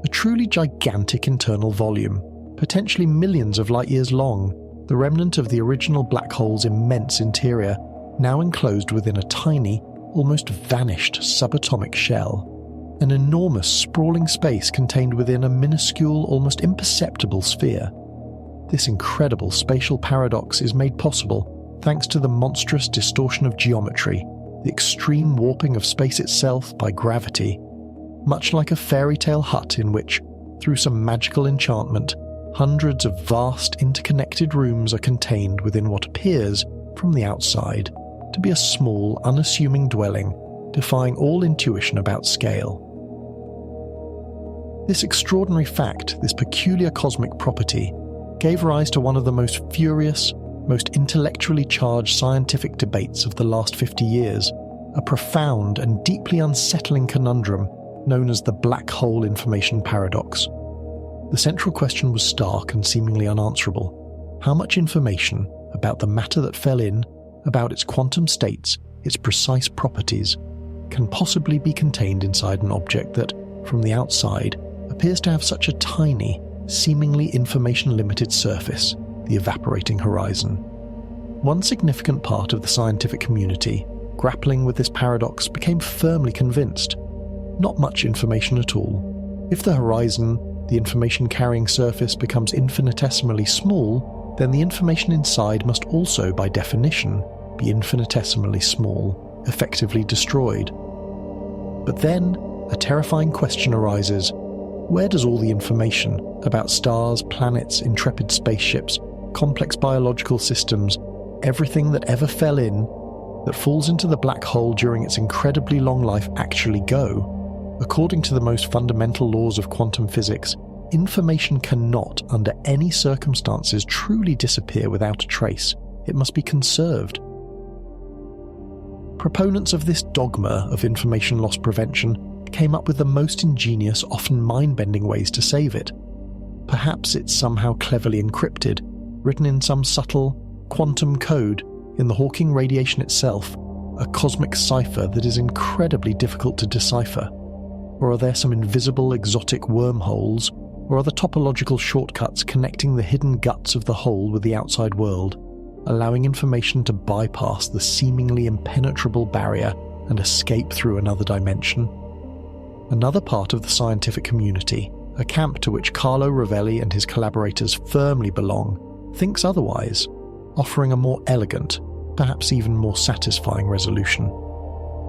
a truly gigantic internal volume, potentially millions of light-years long, the remnant of the original black hole's immense interior, now enclosed within a tiny, almost vanished subatomic shell. An enormous, sprawling space contained within a minuscule, almost imperceptible sphere. This incredible spatial paradox is made possible thanks to the monstrous distortion of geometry, the extreme warping of space itself by gravity, much like a fairy tale hut in which, through some magical enchantment, hundreds of vast interconnected rooms are contained within what appears, from the outside, to be a small, unassuming dwelling, defying all intuition about scale. This extraordinary fact, this peculiar cosmic property, gave rise to one of the most furious, most intellectually charged scientific debates of the last 50 years, a profound and deeply unsettling conundrum known as the black hole information paradox. The central question was stark and seemingly unanswerable. How much information about the matter that fell in, about its quantum states, its precise properties, can possibly be contained inside an object that, from the outside, appears to have such a tiny, seemingly information-limited surface, the evaporating horizon? One significant part of the scientific community, grappling with this paradox, became firmly convinced. Not much information at all. If the horizon, the information-carrying surface, becomes infinitesimally small, then the information inside must also, by definition, be infinitesimally small, effectively destroyed. But then, a terrifying question arises. Where does all the information about stars, planets, intrepid spaceships, complex biological systems, everything that ever fell in, that falls into the black hole during its incredibly long life actually go? According to the most fundamental laws of quantum physics, information cannot, under any circumstances, truly disappear without a trace. It must be conserved. Proponents of this dogma of information loss prevention came up with the most ingenious, often mind-bending ways to save it. Perhaps it's somehow cleverly encrypted, written in some subtle, quantum code in the Hawking radiation itself, a cosmic cipher that is incredibly difficult to decipher. Or are there some invisible exotic wormholes, or other topological shortcuts connecting the hidden guts of the whole with the outside world, allowing information to bypass the seemingly impenetrable barrier and escape through another dimension? Another part of the scientific community, a camp to which Carlo Rovelli and his collaborators firmly belong, thinks otherwise, offering a more elegant, perhaps even more satisfying resolution.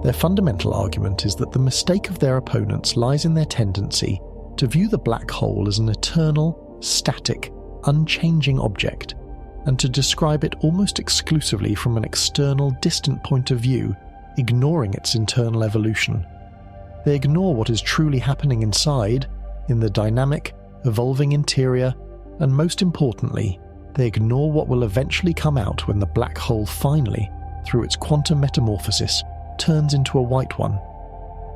Their fundamental argument is that the mistake of their opponents lies in their tendency to view the black hole as an eternal, static, unchanging object, and to describe it almost exclusively from an external, distant point of view, ignoring its internal evolution. They ignore what is truly happening inside, in the dynamic, evolving interior, and most importantly, they ignore what will eventually come out when the black hole finally, through its quantum metamorphosis, turns into a white one.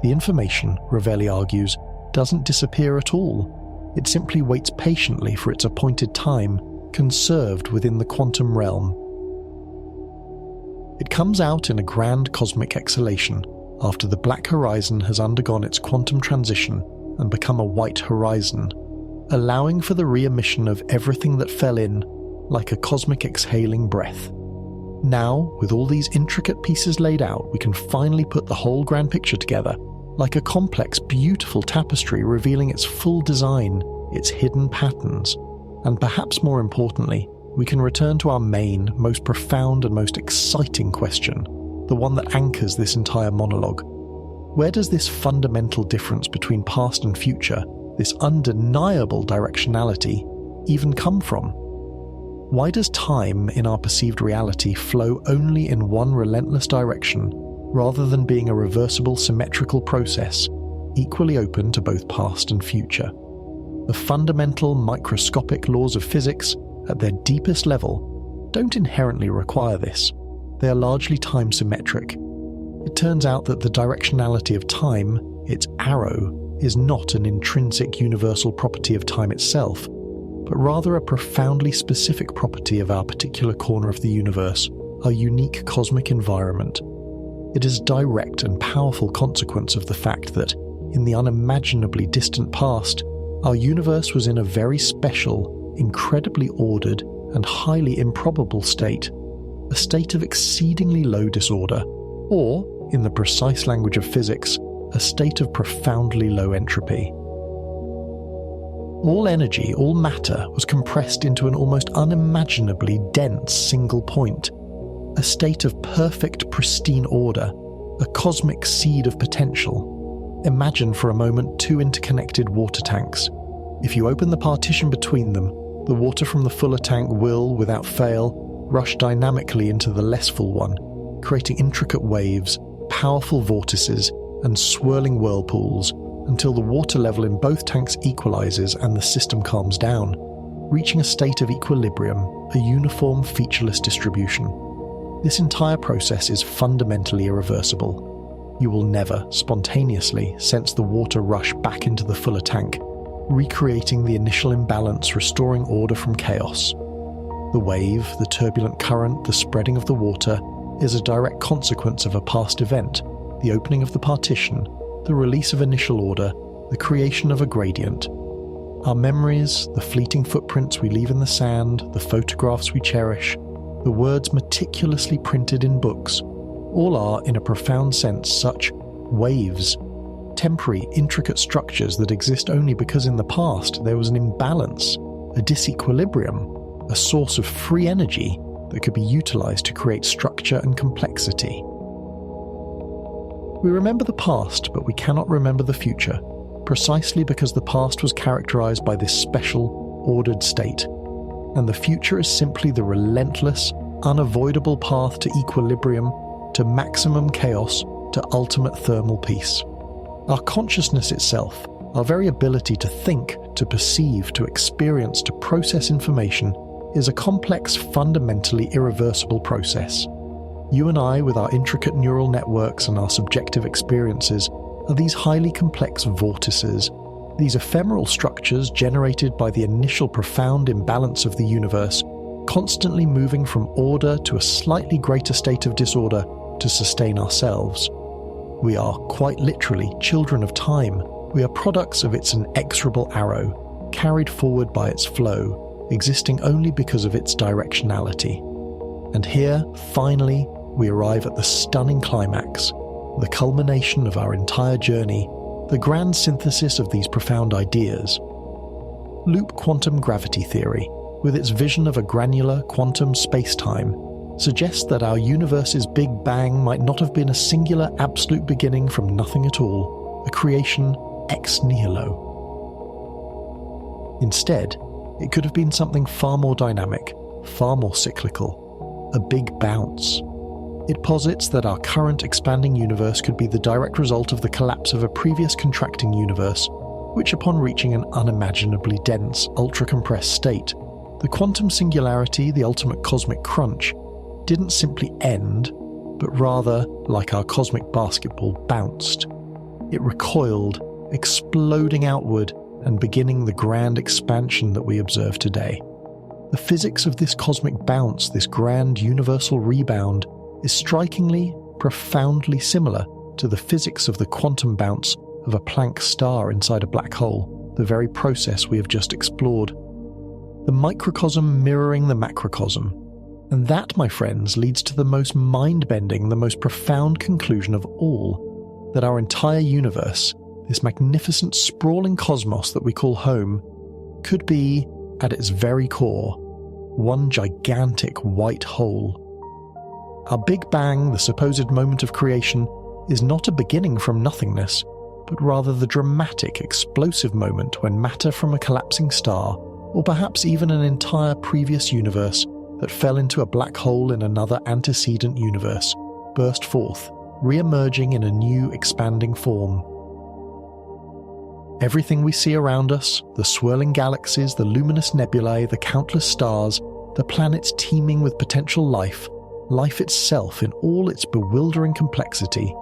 The information, Rovelli argues, doesn't disappear at all. It simply waits patiently for its appointed time, conserved within the quantum realm. It comes out in a grand cosmic exhalation, after the black horizon has undergone its quantum transition and become a white horizon, allowing for the re-emission of everything that fell in, like a cosmic exhaling breath. Now, with all these intricate pieces laid out, we can finally put the whole grand picture together, like a complex, beautiful tapestry revealing its full design, its hidden patterns, and perhaps more importantly, we can return to our main, most profound and most exciting question, the one that anchors this entire monologue. Where does this fundamental difference between past and future, this undeniable directionality, even come from? Why does time in our perceived reality flow only in one relentless direction, rather than being a reversible symmetrical process, equally open to both past and future? The fundamental microscopic laws of physics, at their deepest level, don't inherently require this. They are largely time-symmetric. It turns out that the directionality of time, its arrow, is not an intrinsic universal property of time itself, but rather a profoundly specific property of our particular corner of the universe, our unique cosmic environment. It is a direct and powerful consequence of the fact that, in the unimaginably distant past, our universe was in a very special, incredibly ordered, and highly improbable state, a state of exceedingly low disorder, or, in the precise language of physics, a state of profoundly low entropy. All energy, all matter, was compressed into an almost unimaginably dense single point, a state of perfect, pristine order, a cosmic seed of potential. Imagine for a moment two interconnected water tanks. If you open the partition between them, the water from the fuller tank will, without fail, rush dynamically into the less full one, creating intricate waves, powerful vortices, and swirling whirlpools, until the water level in both tanks equalizes and the system calms down, reaching a state of equilibrium, a uniform featureless distribution. This entire process is fundamentally irreversible. You will never, spontaneously, sense the water rush back into the fuller tank, recreating the initial imbalance, restoring order from chaos. The wave, the turbulent current, the spreading of the water is a direct consequence of a past event, the opening of the partition, the release of initial order, the creation of a gradient. Our memories, the fleeting footprints we leave in the sand, the photographs we cherish, the words meticulously printed in books, all are, in a profound sense, such waves, temporary, intricate structures that exist only because in the past there was an imbalance, a disequilibrium, a source of free energy that could be utilized to create structure and complexity. We remember the past, but we cannot remember the future, precisely because the past was characterized by this special, ordered state, and the future is simply the relentless, unavoidable path to equilibrium, to maximum chaos, to ultimate thermal peace. Our consciousness itself, our very ability to think, to perceive, to experience, to process information, is a complex, fundamentally irreversible process. You and I, with our intricate neural networks and our subjective experiences, are these highly complex vortices, these ephemeral structures generated by the initial profound imbalance of the universe, constantly moving from order to a slightly greater state of disorder to sustain ourselves. We are, quite literally, children of time. We are products of its inexorable arrow, carried forward by its flow, existing only because of its directionality. And here, finally, we arrive at the stunning climax, the culmination of our entire journey, the grand synthesis of these profound ideas. Loop quantum gravity theory, with its vision of a granular quantum spacetime, suggests that our universe's Big Bang might not have been a singular absolute beginning from nothing at all, a creation ex nihilo. Instead, it could have been something far more dynamic, far more cyclical, a big bounce. It posits that our current expanding universe could be the direct result of the collapse of a previous contracting universe, which upon reaching an unimaginably dense, ultra-compressed state, the quantum singularity, the ultimate cosmic crunch, didn't simply end, but rather, like our cosmic basketball, bounced. It recoiled, exploding outward and beginning the grand expansion that we observe today. The physics of this cosmic bounce, this grand universal rebound, is strikingly, profoundly similar to the physics of the quantum bounce of a Planck star inside a black hole, the very process we have just explored. The microcosm mirroring the macrocosm. And that, my friends, leads to the most mind-bending, the most profound conclusion of all, that our entire universe, this magnificent sprawling cosmos that we call home, could be, at its very core, one gigantic white hole. Our Big Bang, the supposed moment of creation, is not a beginning from nothingness, but rather the dramatic, explosive moment when matter from a collapsing star, or perhaps even an entire previous universe that fell into a black hole in another antecedent universe, burst forth, re-emerging in a new expanding form. Everything we see around us, the swirling galaxies, the luminous nebulae, the countless stars, the planets teeming with potential life, life itself in all its bewildering complexity,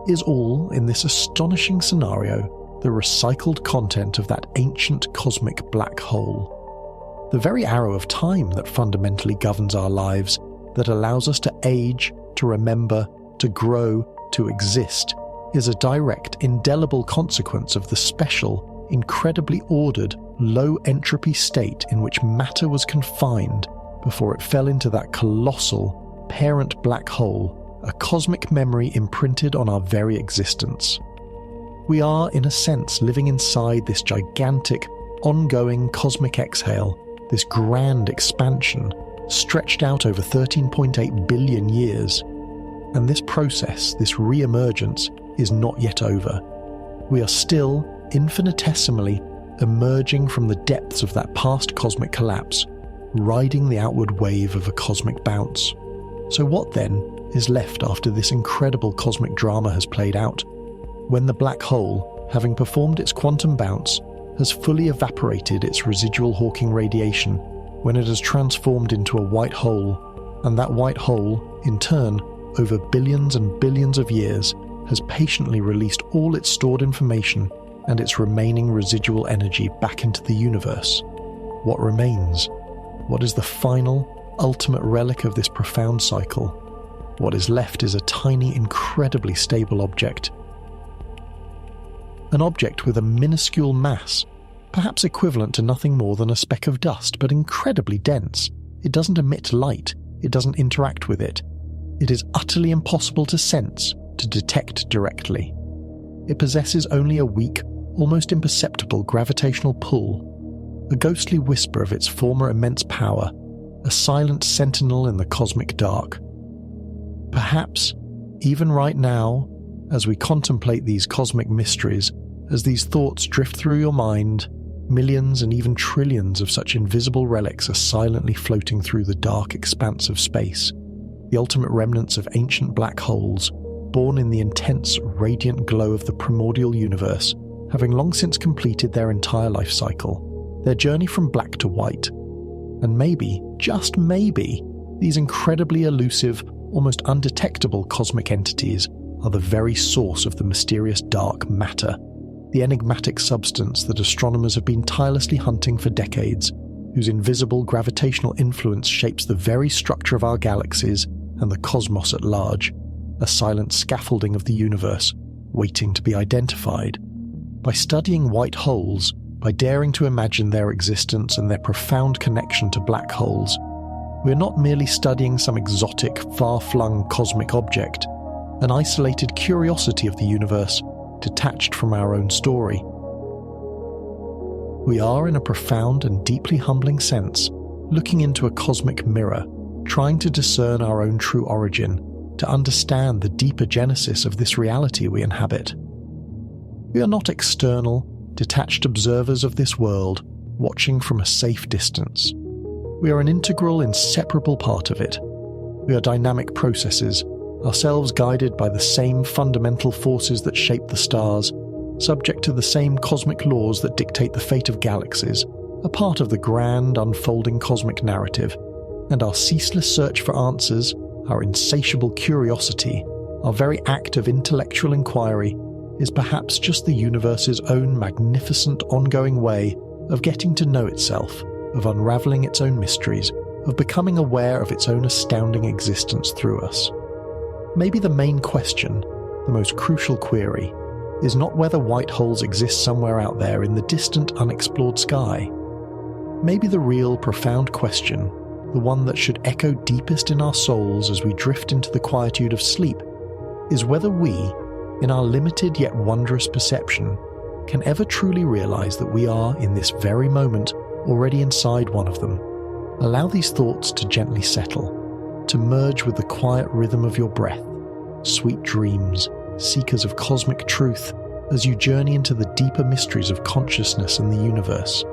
is all, in this astonishing scenario, the recycled content of that ancient cosmic black hole. The very arrow of time that fundamentally governs our lives, that allows us to age, to remember, to grow, to exist, is a direct, indelible consequence of the special, incredibly ordered, low-entropy state in which matter was confined before it fell into that colossal, parent black hole, a cosmic memory imprinted on our very existence. We are, in a sense, living inside this gigantic, ongoing cosmic exhale, this grand expansion, stretched out over 13.8 billion years. And this process, this re-emergence, is not yet over. We are still, infinitesimally, emerging from the depths of that past cosmic collapse, riding the outward wave of a cosmic bounce. So what, then, is left after this incredible cosmic drama has played out? When the black hole, having performed its quantum bounce, has fully evaporated its residual Hawking radiation, when it has transformed into a white hole, and that white hole, in turn, over billions and billions of years, has patiently released all its stored information and its remaining residual energy back into the universe. What remains? What is the final, ultimate relic of this profound cycle? What is left is a tiny, incredibly stable object. An object with a minuscule mass, perhaps equivalent to nothing more than a speck of dust, but incredibly dense. It doesn't emit light, it doesn't interact with it. It is utterly impossible to sense, to detect directly. It possesses only a weak, almost imperceptible gravitational pull, a ghostly whisper of its former immense power, a silent sentinel in the cosmic dark. Perhaps, even right now, as we contemplate these cosmic mysteries, as these thoughts drift through your mind, millions and even trillions of such invisible relics are silently floating through the dark expanse of space, the ultimate remnants of ancient black holes, born in the intense, radiant glow of the primordial universe, having long since completed their entire life cycle, their journey from black to white. And maybe, just maybe, these incredibly elusive, almost undetectable cosmic entities are the very source of the mysterious dark matter, the enigmatic substance that astronomers have been tirelessly hunting for decades, whose invisible gravitational influence shapes the very structure of our galaxies and the cosmos at large, a silent scaffolding of the universe, waiting to be identified. By studying white holes, by daring to imagine their existence and their profound connection to black holes, we are not merely studying some exotic, far-flung cosmic object, an isolated curiosity of the universe, detached from our own story. We are, in a profound and deeply humbling sense, looking into a cosmic mirror, trying to discern our own true origin, to understand the deeper genesis of this reality we inhabit. We are not external, detached observers of this world, watching from a safe distance. We are an integral, inseparable part of it. We are dynamic processes, ourselves guided by the same fundamental forces that shape the stars, subject to the same cosmic laws that dictate the fate of galaxies, a part of the grand, unfolding cosmic narrative, and our ceaseless search for answers, our insatiable curiosity, our very act of intellectual inquiry, is perhaps just the universe's own magnificent ongoing way of getting to know itself, of unravelling its own mysteries, of becoming aware of its own astounding existence through us. Maybe the main question, the most crucial query, is not whether white holes exist somewhere out there in the distant, unexplored sky. Maybe the real, profound question, the one that should echo deepest in our souls as we drift into the quietude of sleep, is whether we, in our limited yet wondrous perception, can ever truly realize that we are, in this very moment, already inside one of them. Allow these thoughts to gently settle, to merge with the quiet rhythm of your breath. Sweet dreams, seekers of cosmic truth, as you journey into the deeper mysteries of consciousness and the universe.